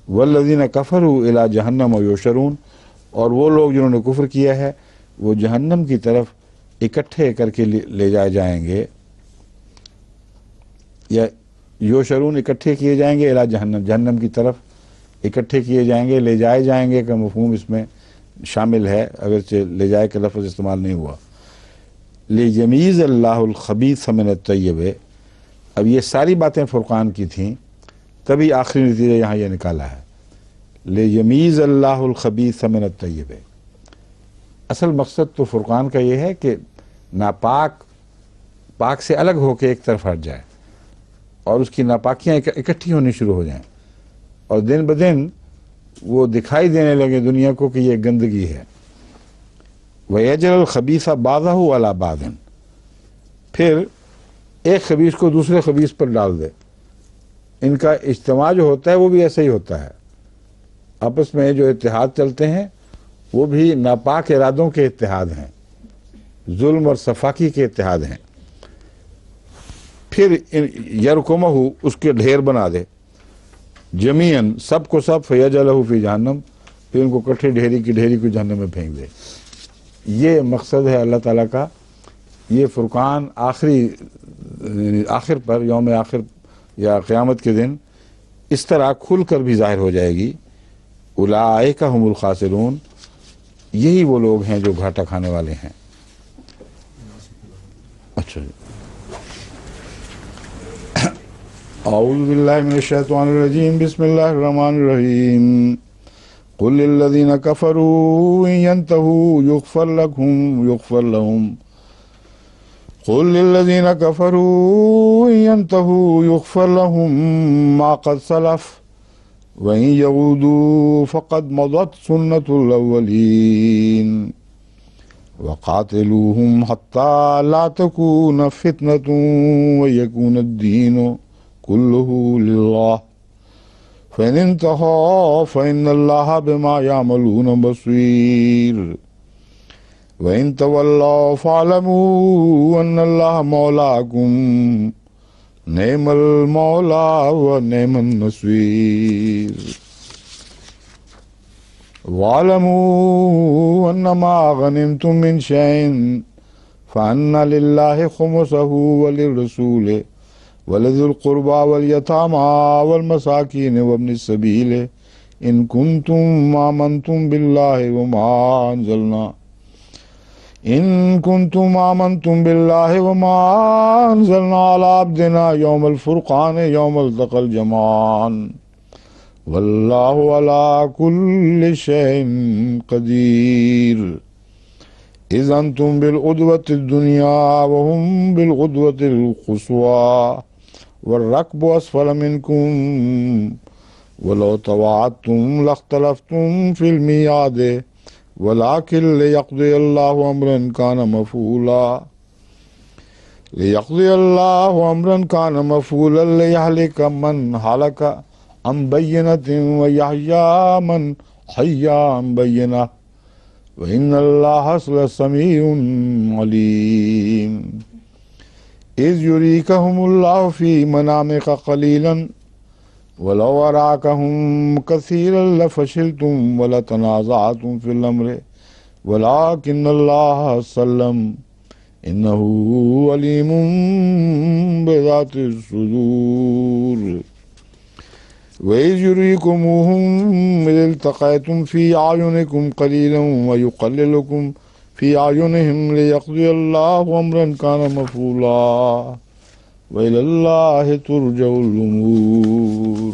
والذین کفروا الی جہنم یحشرون، اور وہ لوگ جنہوں نے کفر کیا ہے وہ جہنم کی طرف اکٹھے کر کے لے جائے جائیں گے، یا یحشرون اکٹھے کیے جائیں گے، الی جہنم، جہنم کی طرف اکٹھے کیے جائیں گے، لے جائے جائیں گے کا مفہوم اس میں شامل ہے، اگرچہ لے جائے کا لفظ استعمال نہیں ہوا۔ لیمیز اللہ الخبیث من الطیب، اب یہ ساری باتیں فرقان کی تھیں، تبھی آخری نتیجہ یہاں یہ نکالا ہے، لیمیز اللہ الخبیث من الطیب۔ اصل مقصد تو فرقان کا یہ ہے کہ ناپاک پاک سے الگ ہو کے ایک طرف ہٹ جائے اور اس کی ناپاکیاں اکٹھی ہونی شروع ہو جائیں، اور دن بدن وہ دکھائی دینے لگے دنیا کو کہ یہ گندگی ہے۔ وَيَجْعَلُ الْخَبِيثَ بَعْضَهُ عَلَى بَعْضٍ، پھر ایک خبیث کو دوسرے خبیث پر ڈال دے۔ ان کا اجتماع جو ہوتا ہے وہ بھی ایسا ہی ہوتا ہے، آپس میں جو اتحاد چلتے ہیں وہ بھی ناپاک ارادوں کے اتحاد ہیں، ظلم اور صفاقی کے اتحاد ہیں۔ پھر یرکمہ، اس کے ڈھیر بنا دے، جمیعاً سب کو سب، فیجعلہ فی جہنم، پھر ان کو کٹھے ڈھیری کی ڈھیری کو جہنم میں پھینک دے۔ یہ مقصد ہے اللہ تعالیٰ کا۔ یہ فرقان آخر پر، یوم آخر یا قیامت کے دن اس طرح کھل کر بھی ظاہر ہو جائے گی۔ اولئک ھم الخاسرون، یہی وہ لوگ ہیں جو گھاٹا کھانے والے ہیں۔ اچھا جی، اعوذ باللہ من الشیطان الرجیم، بسم اللہ الرحمن الرحیم۔ قل للذین کفروا ان ینتہوا یغفر لهم قل للذین کفروا ان ینتہوا یغفر لهم ما قد سلف وَإِن يَعُودُوا فَقَدْ مَضَتْ سُنَّةُ الْأَوَّلِينَ وَقَاتِلُوهُمْ حَتَّى لَا تَكُونَ فِتْنَةٌ وَيَكُونَ الدِّينُ كُلُّهُ لِلَّهِ فَإِنِ انتَهَوْا فَإِنَّ اللَّهَ بِمَا يَعْمَلُونَ بَصِيرٌ وَإِن تَوَلَّوْا فَاعْلَمُوا أَنَّ اللَّهَ مَوْلَاكُمْ نعم المولا و نعم النصير واعلموا انما غنمتم من شيء فان لله خمسه وللرسول ولذي القربى واليتامى والمساكين وابن السبيل ان كنتم آمنتم بالله وما أنزلنا على عبدنا يوم الفرقان يوم التقى الجمعان والله على كل شيء قدير إذ أنتم بالعدوة الدنيا وهم بالعدوة القصوى والركب أسفل منكم ولو تواعدتم لاختلفتم في الميعاد ولكن ليقضي الله أمرا كان مفعولا ليهلك من هلك عن بينة ويحيى من حي عن بينة وإن الله سميع عليم إذ يريكهم الله في منامك قليلا ولو أراكهم كثيرا لفشلتم ولتنازعتم في الأمر ولكن الله سلم إنه عليم بذات الصدور وإذ يريكموهم إذ التقيتم في أعينكم قليلا ويقللكم في أعينهم ليقضي الله أمرا كان مفعولا وإلى الله ترجع الأمور۔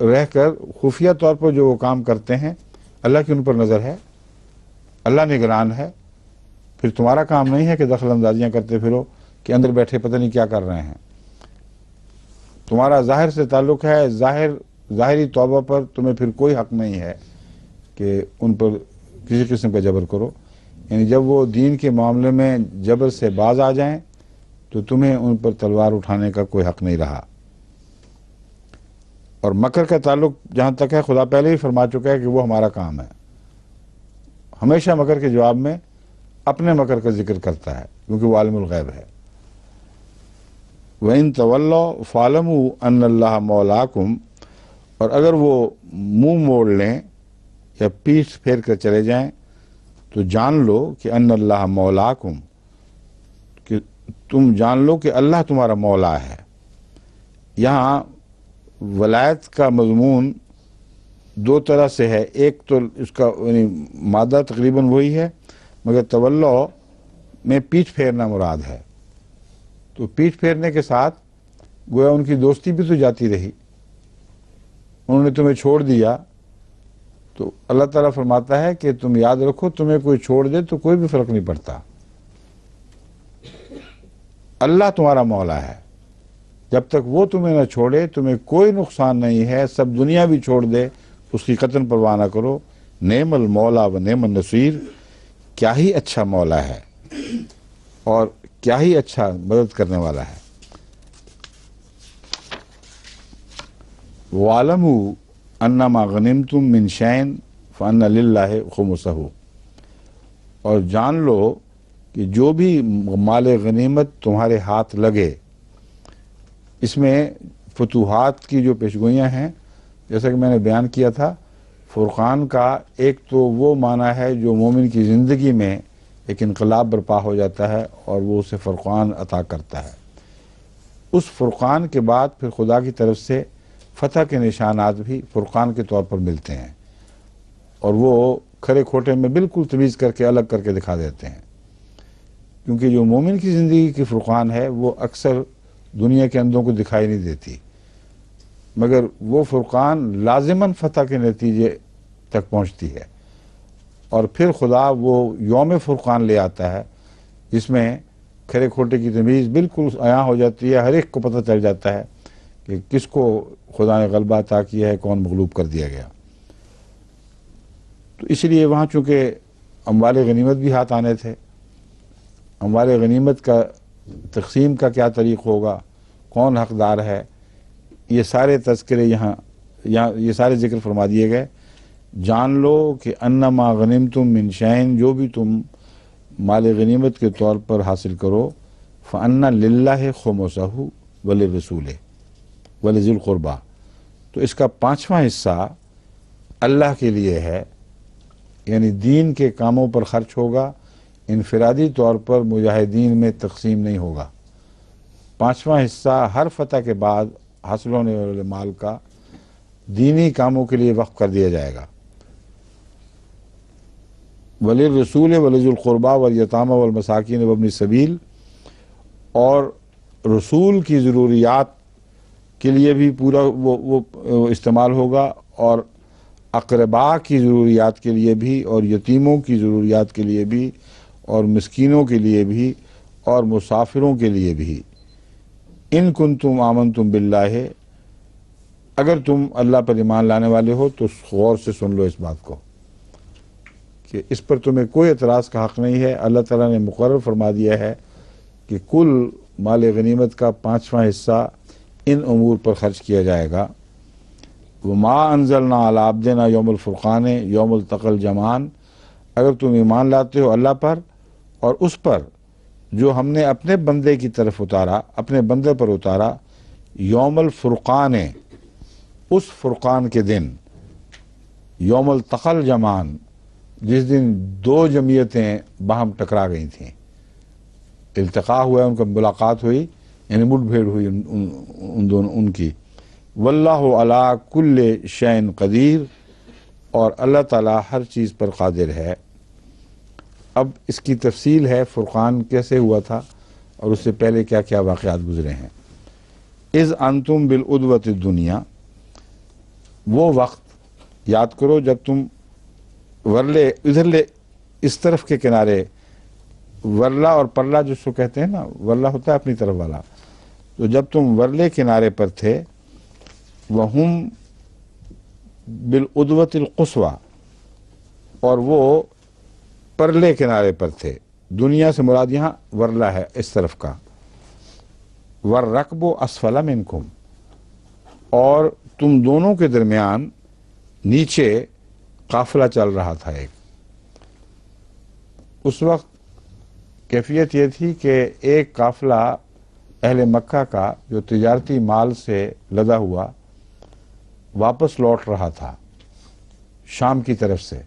رہ کر خفیہ طور پر جو وہ کام کرتے ہیں اللہ کی ان پر نظر ہے، اللہ نگران ہے. پھر تمہارا کام نہیں ہے کہ دخل اندازیاں کرتے پھرو کہ اندر بیٹھے پتہ نہیں کیا کر رہے ہیں. تمہارا ظاہر سے تعلق ہے، ظاہری توبہ پر تمہیں پھر کوئی حق نہیں ہے کہ ان پر کسی قسم کا جبر کرو. یعنی جب وہ دین کے معاملے میں جبر سے باز آ جائیں تو تمہیں ان پر تلوار اٹھانے کا کوئی حق نہیں رہا. اور مکر کا تعلق جہاں تک ہے، خدا پہلے ہی فرما چکا ہے کہ وہ ہمارا کام ہے. ہمیشہ مکر کے جواب میں اپنے مکر کا ذکر کرتا ہے کیونکہ وہ عالم الغیب ہے. وَإِن تَوَلَّوْا فَاعْلَمُوا أَنَّ اللَّهَ مَوْلَاكُمْ، اور اگر وہ منہ موڑ لیں یا پیٹھ پھیر کر چلے جائیں تو جان لو کہ ان اللہ مولاکم، کہ تم جان لو کہ اللہ تمہارا مولا ہے. یہاں ولایت کا مضمون دو طرح سے ہے. ایک تو اس کا یعنی مادہ تقریباً وہی ہے، مگر تولو میں پیٹھ پھیرنا مراد ہے. تو پیٹھ پھیرنے کے ساتھ گویا ان کی دوستی بھی تو جاتی رہی، انہوں نے تمہیں چھوڑ دیا. تو اللہ تعالیٰ فرماتا ہے کہ تم یاد رکھو، تمہیں کوئی چھوڑ دے تو کوئی بھی فرق نہیں پڑتا، اللہ تمہارا مولا ہے. جب تک وہ تمہیں نہ چھوڑے تمہیں کوئی نقصان نہیں ہے. سب دنیا بھی چھوڑ دے اس کی قطن پرواہ نہ کرو. نعم المولا و نعم النصیر، کیا ہی اچھا مولا ہے اور کیا ہی اچھا مدد کرنے والا ہے. وَاعْلَمُوا أَنَّمَا غَنِمْتُم مِّن شَيْءٍ فَأَنَّ لِلَّهِ خُمُسَهُ، اور جان لو کہ جو بھی مال غنیمت تمہارے ہاتھ لگے. اس میں فتوحات کی جو پیشگوئیاں ہیں، جیسا کہ میں نے بیان کیا تھا، فرقان کا ایک تو وہ معنی ہے جو مومن کی زندگی میں ایک انقلاب برپا ہو جاتا ہے اور وہ اسے فرقان عطا کرتا ہے. اس فرقان کے بعد پھر خدا کی طرف سے فتح کے نشانات بھی فرقان کے طور پر ملتے ہیں اور وہ کھرے کھوٹے میں بالکل تمیز کر کے الگ کر کے دکھا دیتے ہیں. کیونکہ جو مومن کی زندگی کی فرقان ہے وہ اکثر دنیا کے اندوں کو دکھائی نہیں دیتی، مگر وہ فرقان لازماً فتح کے نتیجے تک پہنچتی ہے. اور پھر خدا وہ یوم فرقان لے آتا ہے جس میں کھرے کھوٹے کی تمیز بالکل عیاں ہو جاتی ہے. ہر ایک کو پتہ چل جاتا ہے کہ کس کو خدا نے غلبہ عطا کیا ہے، کون مغلوب کر دیا گیا. تو اس لیے وہاں چونکہ اموال غنیمت بھی ہاتھ آنے تھے، اموال غنیمت کا تقسیم کا کیا طریق ہوگا، کون حقدار ہے، یہ سارے تذکرے یہاں یہ سارے ذکر فرما دیے گئے. جان لو کہ انما غنمتم من شیء، جو بھی تم مال غنیمت کے طور پر حاصل کرو، فان للہ خمسہ وللرسول ولذی القربى، تو اس کا 5واں حصہ اللہ کے لیے ہے. یعنی دین کے کاموں پر خرچ ہوگا، انفرادی طور پر مجاہدین میں تقسیم نہیں ہوگا. 5واں حصہ ہر فتح کے بعد حاصل ہونے والے مال کا دینی کاموں کے لیے وقف کر دیا جائے گا. وللرسول ولذی القربى والیتامى والمساکین وابن السبیل، اور رسول کی ضروریات کے لیے بھی پورا وہ استعمال ہوگا، اور اقرباء کی ضروریات کے لیے بھی، اور یتیموں کی ضروریات کے لیے بھی، اور مسکینوں کے لیے بھی، اور مسافروں کے لیے بھی. ان کنتم آمنتم باللہ، اگر تم اللہ پر ایمان لانے والے ہو تو غور سے سن لو اس بات کو کہ اس پر تمہیں کوئی اعتراض کا حق نہیں ہے. اللہ تعالیٰ نے مقرر فرما دیا ہے کہ کل مال غنیمت کا 5واں حصہ ان امور پر خرچ کیا جائے گا. وما انزلنا علی عبدنا یوم الفرقان یوم التقى الجمعان، اگر تم ایمان لاتے ہو اللہ پر اور اس پر جو ہم نے اپنے بندے کی طرف اتارا، اپنے بندے پر اتارا، یوم الفرقان، اس فرقان کے دن، یوم التقى الجمعان، جس دن دو جمعیتیں باہم ٹکرا گئی تھیں، التقاء ہوا، ان کا ملاقات ہوئی، یعنی مٹ بھیڑ ہوئی ان کی. واللہ علی کل شیء قدیر، اور اللہ تعالیٰ ہر چیز پر قادر ہے. اب اس کی تفصیل ہے فرقان کیسے ہوا تھا اور اس سے پہلے کیا کیا واقعات گزرے ہیں. اذ انتم بالعدوۃ الدنیا، وہ وقت یاد کرو جب تم ورلے ادھر لے اس طرف کے کنارے، ورلا اور پرلا جس کو کہتے ہیں نا، ورلا ہوتا ہے اپنی طرف والا، تو جب تم ورلے کنارے پر تھے، وہم بالعدوۃ القصویٰ، اور وہ پرلے کنارے پر تھے، دنیا سے مراد یہاں ورلا ہے اس طرف کا، والرکب اسفل منکم، اور تم دونوں کے درمیان نیچے قافلہ چل رہا تھا ایک۔ اس وقت کیفیت یہ تھی کہ ایک قافلہ اہل مکہ کا جو تجارتی مال سے لدا ہوا واپس لوٹ رہا تھا شام کی طرف سے۔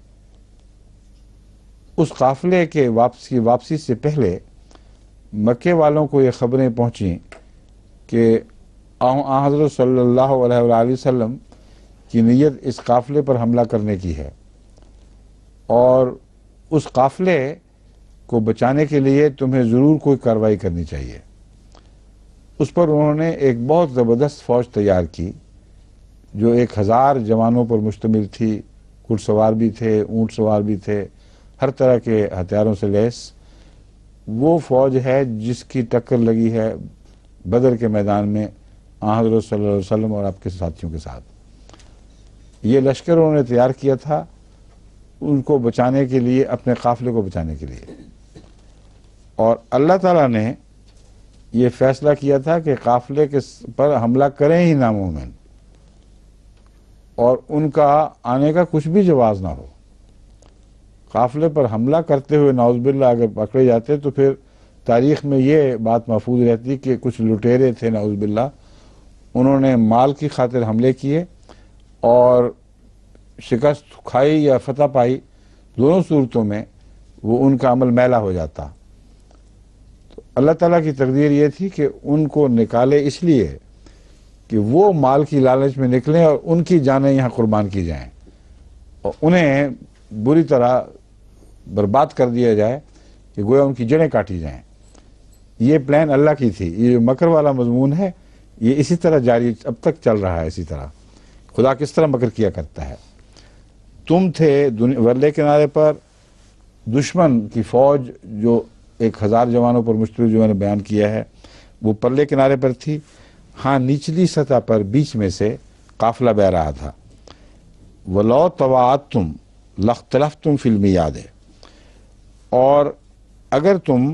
اس قافلے کے واپسی سے پہلے مکے والوں کو یہ خبریں پہنچیں کہ آن حضرت صلی اللہ علیہ وآلہ وسلم کی نیت اس قافلے پر حملہ کرنے کی ہے، اور اس قافلے کو بچانے کے لیے تمہیں ضرور کوئی کارروائی کرنی چاہیے۔ اس پر انہوں نے ایک بہت زبردست فوج تیار کی جو 1000 جوانوں پر مشتمل تھی، گھڑ سوار بھی تھے، اونٹ سوار بھی تھے، ہر طرح کے ہتھیاروں سے لیس۔ وہ فوج ہے جس کی ٹکر لگی ہے بدر کے میدان میں آن حضرت صلی اللہ علیہ وسلم اور آپ کے ساتھیوں کے ساتھ۔ یہ لشکر انہوں نے تیار کیا تھا ان کو بچانے کے لیے، اپنے قافلے کو بچانے کے لیے، اور اللہ تعالیٰ نے یہ فیصلہ کیا تھا کہ قافلے کے پر حملہ کریں ہی نہ مومن، اور ان کا آنے کا کچھ بھی جواز نہ ہو۔ قافلے پر حملہ کرتے ہوئے نعوذ باللہ اگر پکڑے جاتے تو پھر تاریخ میں یہ بات محفوظ رہتی کہ کچھ لٹیرے تھے نعوذ باللہ، انہوں نے مال کی خاطر حملے کیے اور شکست کھائی یا فتح پائی، دونوں صورتوں میں وہ ان کا عمل میلا ہو جاتا۔ تو اللہ تعالیٰ کی تقدیر یہ تھی کہ ان کو نکالے اس لیے کہ وہ مال کی لالچ میں نکلیں اور ان کی جانیں یہاں قربان کی جائیں اور انہیں بری طرح برباد کر دیا جائے کہ گویا ان کی جڑیں کاٹی جائیں۔ یہ پلان اللہ کی تھی۔ یہ جو مکر والا مضمون ہے یہ اسی طرح جاری اب تک چل رہا ہے۔ اسی طرح خدا کس طرح مکر کیا کرتا ہے۔ تم تھے ورلے کنارے پر، دشمن کی فوج جو 1000 جوانوں پر مشتمل جو میں نے بیان کیا ہے وہ پرلے کنارے پر تھی۔ ہاں نچلی سطح پر بیچ میں سے قافلہ بہ رہا تھا۔ وَلَوْ تَوَاعَدْتُمْ لَاخْتَلَفْتُمْ فِي الْمِيعَادِ، اور اگر تم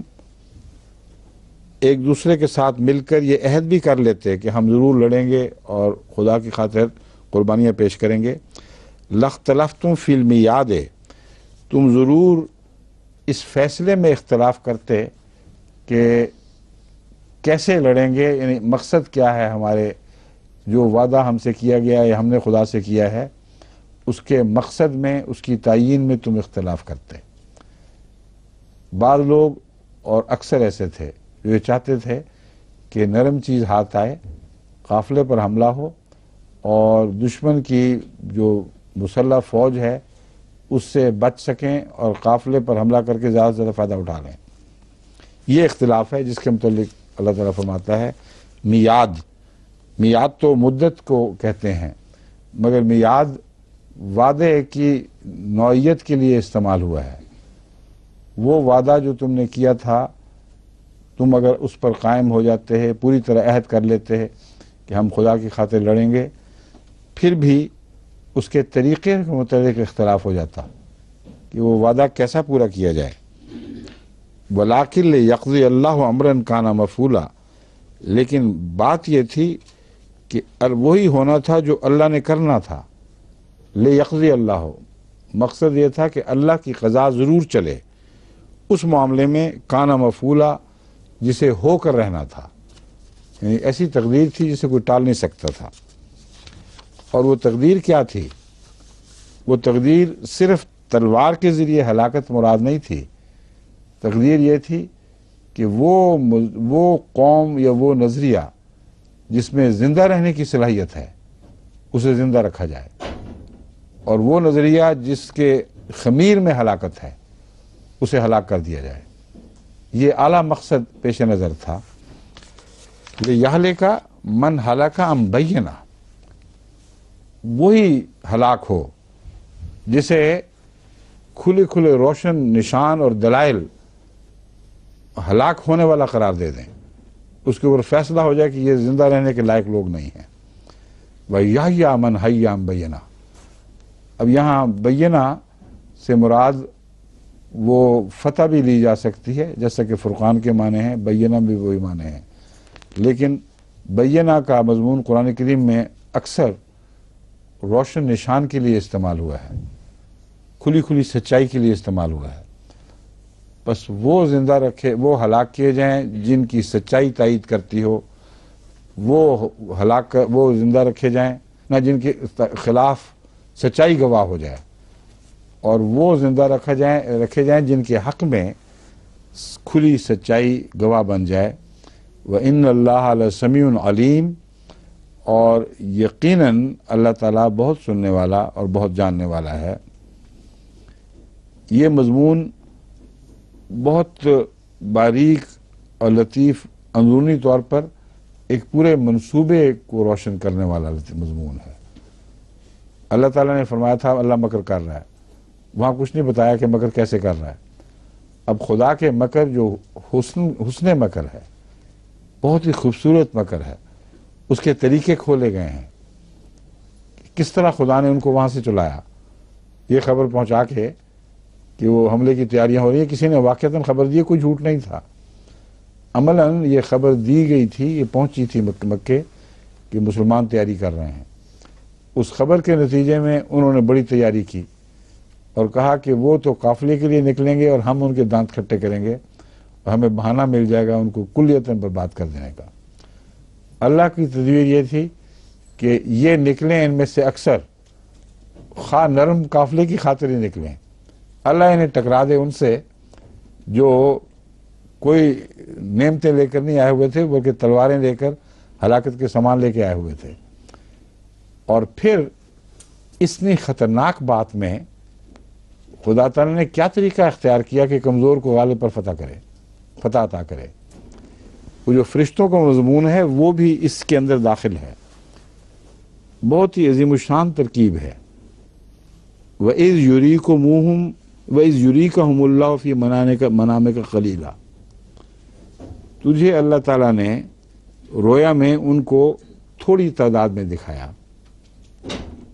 ایک دوسرے کے ساتھ مل کر یہ عہد بھی کر لیتے کہ ہم ضرور لڑیں گے اور خدا کی خاطر قربانیاں پیش کریں گے، لَاخْتَلَفْتُمْ فِي الْمِيعَادِ، تم ضرور اس فیصلے میں اختلاف کرتے کہ کیسے لڑیں گے، یعنی مقصد کیا ہے ہمارے، جو وعدہ ہم سے کیا گیا ہے یا ہم نے خدا سے کیا ہے اس کے مقصد میں، اس کی تعیین میں تم اختلاف کرتے۔ بعض لوگ اور اکثر ایسے تھے جو یہ چاہتے تھے کہ نرم چیز ہاتھ آئے، قافلے پر حملہ ہو اور دشمن کی جو مسلح فوج ہے اس سے بچ سکیں اور قافلے پر حملہ کر کے زیادہ سے زیادہ فائدہ اٹھا لیں۔ یہ اختلاف ہے جس کے متعلق اللہ تعالیٰ فرماتا ہے میعاد۔ میعاد تو مدت کو کہتے ہیں، مگر میعاد وعدے کی نوعیت کے لیے استعمال ہوا ہے۔ وہ وعدہ جو تم نے کیا تھا، تم اگر اس پر قائم ہو جاتے ہیں، پوری طرح عہد کر لیتے ہیں کہ ہم خدا کی خاطر لڑیں گے، پھر بھی اس کے طریقے کے متعلق اختلاف ہو جاتا کہ وہ وعدہ کیسا پورا کیا جائے۔ وَلَٰكِن لِيَقْضِيَ اللَّهُ أَمْرًا كَانَ مَفْعُولًا، لیکن بات یہ تھی کہ وہی ہونا تھا جو اللہ نے کرنا تھا۔ لِيَقْضِيَ اللَّهُ، مقصد یہ تھا کہ اللہ کی قضا ضرور چلے اس معاملے میں، کانا مفعولا، جسے ہو کر رہنا تھا، یعنی ایسی تقدیر تھی جسے کوئی ٹال نہیں سکتا تھا۔ اور وہ تقدیر کیا تھی؟ وہ تقدیر صرف تلوار کے ذریعے ہلاکت مراد نہیں تھی۔ تقدیر یہ تھی کہ وہ قوم یا وہ نظریہ جس میں زندہ رہنے کی صلاحیت ہے اسے زندہ رکھا جائے، اور وہ نظریہ جس کے خمیر میں ہلاکت ہے اسے ہلاک کر دیا جائے۔ یہ اعلیٰ مقصد پیش نظر تھا۔ لِيَهْلِكَ مَنْ هَلَكَ عَنْ بَيِّنَةٍ، وہی ہلاک ہو جسے کھلے کھلے روشن نشان اور دلائل ہلاک ہونے والا قرار دے دیں، اس کے اوپر فیصلہ ہو جائے کہ یہ زندہ رہنے کے لائق لوگ نہیں ہیں۔ وَيَحْيَىٰ مَنْ حَيَّ عَن بَيِّنَةٍ۔ اب یہاں بینہ سے مراد وہ فتح بھی لی جا سکتی ہے، جیسا کہ فرقان کے معنی ہیں، بینہ بھی وہی معنی ہیں، لیکن بینہ کا مضمون قرآن کریم میں اکثر روشن نشان کے لیے استعمال ہوا ہے، کھلی کھلی سچائی کے لیے استعمال ہوا ہے۔ بس وہ زندہ رکھے، وہ ہلاک کیے جائیں جن کی سچائی تائید کرتی ہو، وہ زندہ رکھے جائیں نہ جن کے خلاف سچائی گواہ ہو جائے، اور وہ زندہ رکھے جائیں جن کے حق میں کھلی سچائی گواہ بن جائے۔ وَإِنَّ اللَّهَ لَسَمِيعٌ عَلِيمٌ، اور یقیناً اللہ تعالیٰ بہت سننے والا اور بہت جاننے والا ہے۔ یہ مضمون بہت باریک اور لطیف اندرونی طور پر ایک پورے منصوبے کو روشن کرنے والا مضمون ہے۔ اللہ تعالیٰ نے فرمایا تھا اللہ مکر کر رہا ہے، وہاں کچھ نہیں بتایا کہ مکر کیسے کر رہا ہے۔ اب خدا کے مکر جو حسن مکر ہے، بہت ہی خوبصورت مکر ہے، اس کے طریقے کھولے گئے ہیں۔ کس طرح خدا نے ان کو وہاں سے چلایا، یہ خبر پہنچا کے کہ وہ حملے کی تیاریاں ہو رہی ہیں، کسی نے واقعتاً خبر دی، کوئی جھوٹ نہیں تھا، عملاً یہ خبر دی گئی تھی، یہ پہنچی تھی مکے کہ مسلمان تیاری کر رہے ہیں۔ اس خبر کے نتیجے میں انہوں نے بڑی تیاری کی اور کہا کہ وہ تو قافلے کے لیے نکلیں گے اور ہم ان کے دانت کھٹے کریں گے اور ہمیں بہانہ مل جائے گا ان کو کلیتاً برباد کر دینے کا۔ اللہ کی تدبیر یہ تھی کہ یہ نکلیں، ان میں سے اکثر خواہ نرم قافلے کی خاطر ہی نکلیں، اللہ انہیں ٹکرا دے ان سے جو کوئی نعمتیں لے کر نہیں آئے ہوئے تھے بلکہ تلواریں لے کر ہلاکت کے سامان لے کے آئے ہوئے تھے۔ اور پھر اتنی خطرناک بات میں خدا تعالیٰ نے کیا طریقہ اختیار کیا کہ کمزور کو غالب پر فتح عطا کرے۔ وہ جو فرشتوں کا مضمون ہے وہ بھی اس کے اندر داخل ہے، بہت ہی عظیم الشان ترکیب ہے۔ وَإِذْ يُرِيكَهُمُ اللَّهُ فِي مَنَامِكَ قَلِيلًا، تجھے اللہ تعالیٰ نے رویا میں ان کو تھوڑی تعداد میں دکھایا۔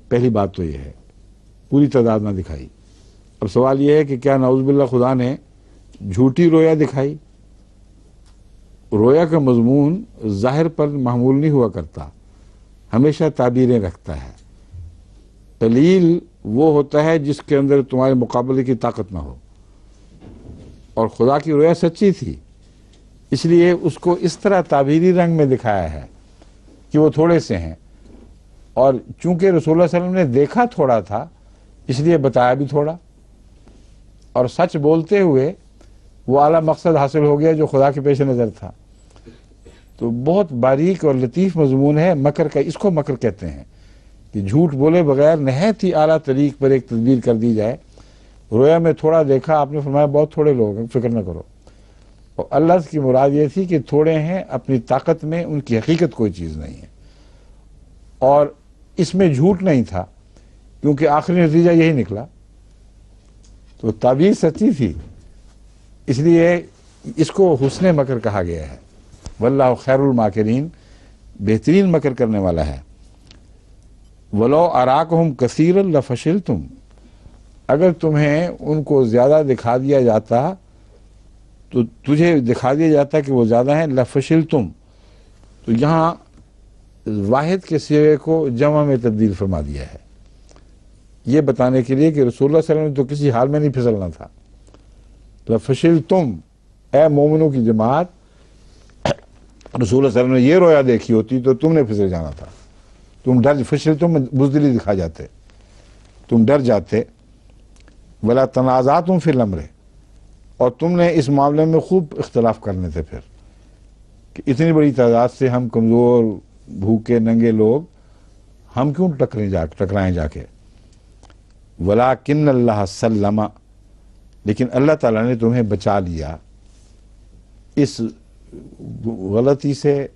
پہلی بات تو یہ ہے، پوری تعداد میں دکھائی۔ اب سوال یہ ہے کہ کیا نعوذ باللہ خدا نے جھوٹی رویا دکھائی؟ رویا کا مضمون ظاہر پر محمول نہیں ہوا کرتا، ہمیشہ تعبیریں رکھتا ہے۔ دلیل وہ ہوتا ہے جس کے اندر تمہارے مقابلے کی طاقت نہ ہو، اور خدا کی رویا سچی تھی، اس لیے اس کو اس طرح تعبیری رنگ میں دکھایا ہے کہ وہ تھوڑے سے ہیں، اور چونکہ رسول اللہ صلی اللہ علیہ وسلم نے دیکھا تھوڑا تھا اس لیے بتایا بھی تھوڑا، اور سچ بولتے ہوئے وہ اعلیٰ مقصد حاصل ہو گیا جو خدا کے پیش نظر تھا۔ تو بہت باریک اور لطیف مضمون ہے مکر کا، اس کو مکر کہتے ہیں کہ جھوٹ بولے بغیر نہایت ہی اعلیٰ طریق پر ایک تدبیر کر دی جائے۔ رویا میں تھوڑا دیکھا، آپ نے فرمایا بہت تھوڑے لوگ ہیں، فکر نہ کرو، اور اللہ کی مراد یہ تھی کہ تھوڑے ہیں اپنی طاقت میں، ان کی حقیقت کوئی چیز نہیں ہے، اور اس میں جھوٹ نہیں تھا کیونکہ آخری نتیجہ یہی نکلا۔ تو تعبیر سچی تھی، اس لیے اس کو حسن مکر کہا گیا ہے۔ واللہ خیر الماکرین، بہترین مکر کرنے والا ہے۔ وَلَوْ أَرَاكَهُمْ كَثِيرًا لَفَشِلْتُمْ، اگر تمہیں ان کو زیادہ دکھا دیا جاتا تو تجھے دکھا دیا جاتا کہ وہ زیادہ ہیں، لَفَشِلْتُمْ، تو یہاں واحد کے صیغے کو جمع میں تبدیل فرما دیا ہے، یہ بتانے کے لیے کہ رسول اللہ صلی اللہ علیہ وسلم نے تو کسی حال میں نہیں پھسلنا تھا۔ لَفَشِلْتُمْ، اے مومنوں کی جماعت، رسول اللہ صلی اللہ علیہ وسلم نے یہ رویا دیکھی ہوتی تو تم نے پھسل جانا تھا، تم فشلتم بزدلی دکھا جاتے، تم ڈر جاتے۔ وَلَا تَنَازَعْتُمْ فِي الْأَمْرِ، اور تم نے اس معاملے میں خوب اختلاف کرنے تھے پھر کہ اتنی بڑی تعداد سے ہم کمزور بھوکے ننگے لوگ ہم کیوں ٹکرائیں جا کے۔ وَلَٰكِنَّ اللَّهَ سَلَّمَ، لیکن اللہ تعالیٰ نے تمہیں بچا لیا اس غلطی سے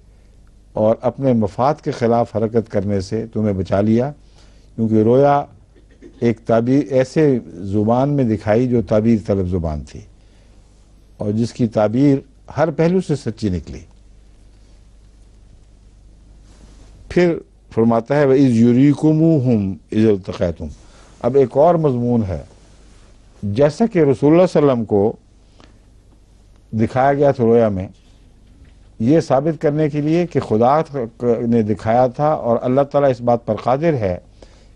اور اپنے مفاد کے خلاف حرکت کرنے سے، تمہیں بچا لیا، کیونکہ رویا ایک تعبیر ایسے زبان میں دکھائی جو تعبیر طلب زبان تھی اور جس کی تعبیر ہر پہلو سے سچی نکلی۔ پھر فرماتا ہے وَإِذْ يُرِيكُمُوهُمْ إِذْ الْتَقَيْتُمْ۔ اب ایک اور مضمون ہے، جیسا کہ رسول اللہ صلی اللہ علیہ وسلم کو دکھایا گیا تھا رویا میں، یہ ثابت کرنے کے لیے کہ خدا نے دکھایا تھا اور اللہ تعالیٰ اس بات پر قادر ہے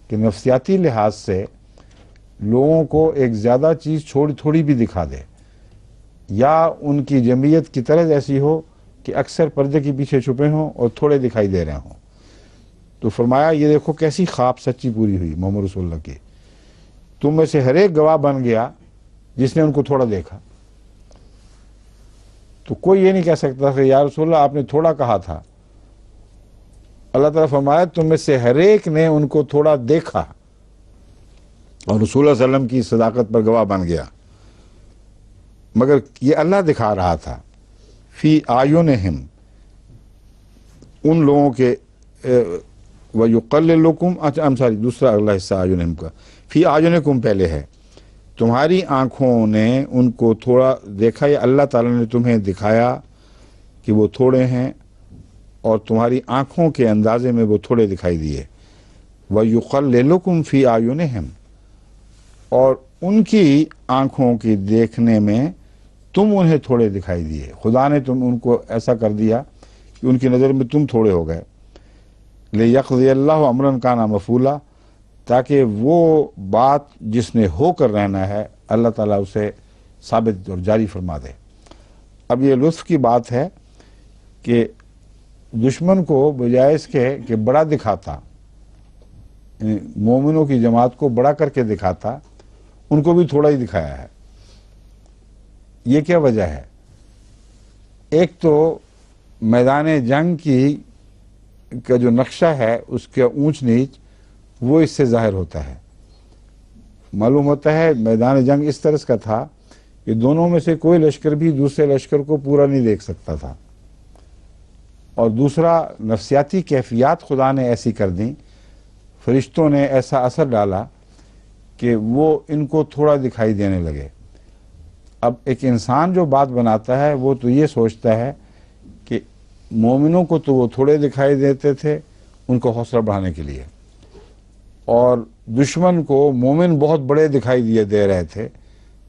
کہ نفسیاتی لحاظ سے لوگوں کو ایک زیادہ چیز تھوڑی بھی دکھا دے، یا ان کی جمعیت کی طرز ایسی ہو کہ اکثر پردے کے پیچھے چھپے ہوں اور تھوڑے دکھائی دے رہے ہوں۔ تو فرمایا یہ دیکھو کیسی خواب سچی پوری ہوئی محمد رسول اللہ کی، تم میں سے ہر ایک گواہ بن گیا جس نے ان کو تھوڑا دیکھا۔ تو کوئی یہ نہیں کہہ سکتا کہ یا رسول اللہ آپ نے تھوڑا کہا تھا۔ اللہ تعالیٰ فرمایا تم میں سے ہر ایک نے ان کو تھوڑا دیکھا اور رسول اللہ صلی اللہ علیہ وسلم کی صداقت پر گواہ بن گیا، مگر یہ اللہ دکھا رہا تھا فی اعینہم، ان لوگوں کے وَيُقَلِّلُكُمْ، اچھا سوری دوسرا اگلا حصہ اعینہم کا، فی اعینکم پہلے ہے، تمہاری آنکھوں نے ان کو تھوڑا دیکھا، یا اللہ تعالیٰ نے تمہیں دکھایا کہ وہ تھوڑے ہیں اور تمہاری آنکھوں کے اندازے میں وہ تھوڑے دکھائی دیے۔ وَيُقَلِّلُكُمْ فِي أَعْيُنِهِمْ، اور ان کی آنکھوں کی دیکھنے میں تم انہیں تھوڑے دکھائی دیے، خدا نے ان کو ایسا کر دیا کہ ان کی نظر میں تم تھوڑے ہو گئے۔ لِيَقْضِيَ اللَّهُ أَمْرًا كَانَ مَفْعُولًا، تاکہ وہ بات جس نے ہو کر رہنا ہے اللہ تعالیٰ اسے ثابت اور جاری فرما دے۔ اب یہ لطف کی بات ہے کہ دشمن کو بجائے اس کے کہ بڑا دکھاتا، مومنوں کی جماعت کو بڑا کر کے دکھاتا، ان کو بھی تھوڑا ہی دکھایا ہے۔ یہ کیا وجہ ہے؟ ایک تو میدان جنگ کا جو نقشہ ہے اس کے اونچ نیچ وہ اس سے ظاہر ہوتا ہے۔ معلوم ہوتا ہے میدان جنگ اس طرح کا تھا کہ دونوں میں سے کوئی لشکر بھی دوسرے لشکر کو پورا نہیں دیکھ سکتا تھا، اور دوسرا نفسیاتی کیفیات خدا نے ایسی کر دیں، فرشتوں نے ایسا اثر ڈالا کہ وہ ان کو تھوڑا دکھائی دینے لگے۔ اب ایک انسان جو بات بناتا ہے وہ تو یہ سوچتا ہے کہ مومنوں کو تو وہ تھوڑے دکھائی دیتے تھے ان کو حوصلہ بڑھانے کے لیے، اور دشمن کو مومن بہت بڑے دکھائی دے رہے تھے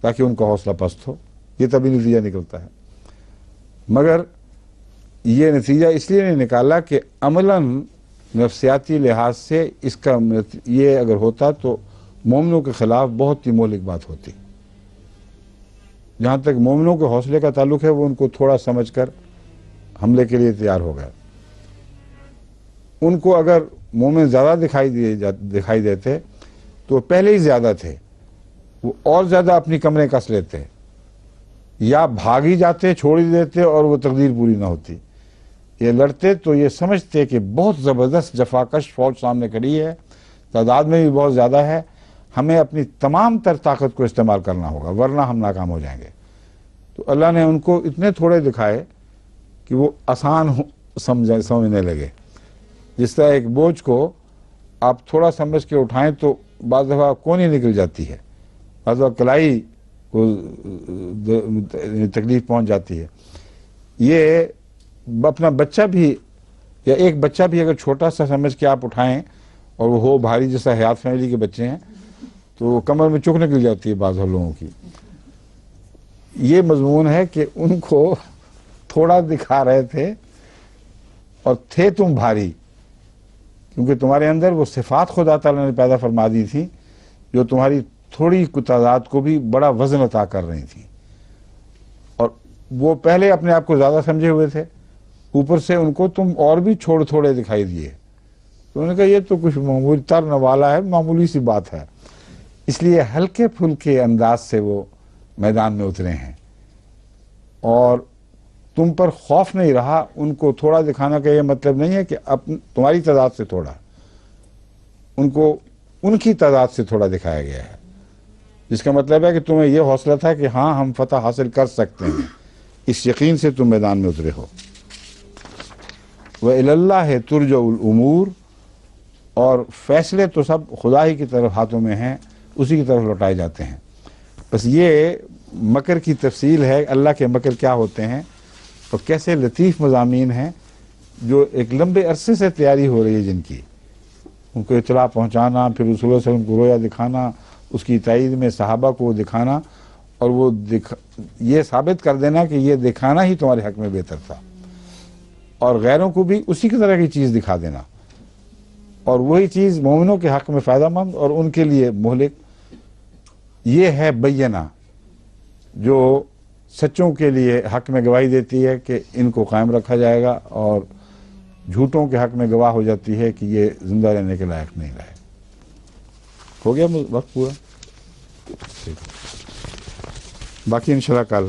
تاکہ ان کا حوصلہ پست ہو۔ یہ تبھی نتیجہ نکلتا ہے، مگر یہ نتیجہ اس لیے نہیں نکالا کہ عملاً نفسیاتی لحاظ سے اس کا یہ اگر ہوتا تو مومنوں کے خلاف بہت ہی مہلک بات ہوتی۔ جہاں تک مومنوں کے حوصلے کا تعلق ہے وہ ان کو تھوڑا سمجھ کر حملے کے لیے تیار ہو گئے۔ ان کو اگر مومن زیادہ دکھائی دیتے تو پہلے ہی زیادہ تھے، وہ اور زیادہ اپنی کمریں کس لیتے، یا بھاگ ہی جاتے، چھوڑ ہی دیتے اور وہ تقدیر پوری نہ ہوتی۔ یہ لڑتے تو یہ سمجھتے کہ بہت زبردست جفاکش فوج سامنے کھڑی ہے، تعداد میں بھی بہت زیادہ ہے، ہمیں اپنی تمام تر طاقت کو استعمال کرنا ہوگا ورنہ ہم ناکام ہو جائیں گے۔ تو اللہ نے ان کو اتنے تھوڑے دکھائے کہ وہ آسان سمجھنے لگے۔ جس طرح ایک بوجھ کو آپ تھوڑا سمجھ کے اٹھائیں تو بعض دفعہ کونی نکل جاتی ہے، بعض دفعہ کلائی کو تکلیف پہنچ جاتی ہے۔ یہ اپنا بچہ بھی یا ایک بچہ بھی اگر چھوٹا سا سمجھ کے آپ اٹھائیں اور وہ ہو بھاری، جیسا حیات فیملی کے بچے ہیں تو کمر میں چک نکل جاتی ہے بعض لوگوں کی۔ یہ مضمون ہے کہ ان کو تھوڑا دکھا رہے تھے اور تھے تم بھاری، کیونکہ تمہارے اندر وہ صفات خدا تعالیٰ نے پیدا فرما دی تھی جو تمہاری تھوڑی تعداد کو بھی بڑا وزن عطا کر رہی تھی، اور وہ پہلے اپنے آپ کو زیادہ سمجھے ہوئے تھے، اوپر سے ان کو تم اور بھی تھوڑے دکھائی دیے۔ تو انہوں نے کہا یہ تو کچھ معمولی تر نوالا ہے، معمولی سی بات ہے، اس لیے ہلکے پھلکے انداز سے وہ میدان میں اترے ہیں، اور تم پر خوف نہیں رہا۔ ان کو تھوڑا دکھانا کا یہ مطلب نہیں ہے کہ تمہاری تعداد سے تھوڑا، ان کو ان کی تعداد سے تھوڑا دکھایا گیا ہے، جس کا مطلب ہے کہ تمہیں یہ حوصلہ تھا کہ ہاں ہم فتح حاصل کر سکتے ہیں، اس یقین سے تم میدان میں اترے ہو۔ وَإِلَى اللَّهِ تُرْجَعُ الْأُمُورُ، اور فیصلے تو سب خدا ہی کی طرف ہاتھوں میں ہیں، اسی کی طرف لوٹائے جاتے ہیں. بس یہ مکر کی تفصیل ہے، اللہ کے مکر کیا ہوتے ہیں اور کیسے لطیف مضامین ہیں جو ایک لمبے عرصے سے تیاری ہو رہی ہے جن کی، ان کو اطلاع پہنچانا، پھر رسول اللہ صلی اللہ علیہ وسلم کو رویا دکھانا، اس کی تائید میں صحابہ کو دکھانا، اور وہ یہ ثابت کر دینا کہ یہ دکھانا ہی تمہارے حق میں بہتر تھا، اور غیروں کو بھی اسی کی طرح کی چیز دکھا دینا، اور وہی چیز مومنوں کے حق میں فائدہ مند اور ان کے لیے مہلک. یہ ہے بینہ جو سچوں کے لیے حق میں گواہی دیتی ہے کہ ان کو قائم رکھا جائے گا، اور جھوٹوں کے حق میں گواہ ہو جاتی ہے کہ یہ زندہ رہنے کے لائق نہیں رہے. ہو گیا وقت پورا؟ باقی انشاءاللہ کل.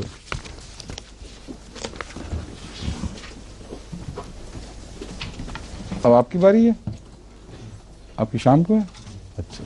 اب آپ کی باری ہے، آپ کی شام کو ہے. اچھا.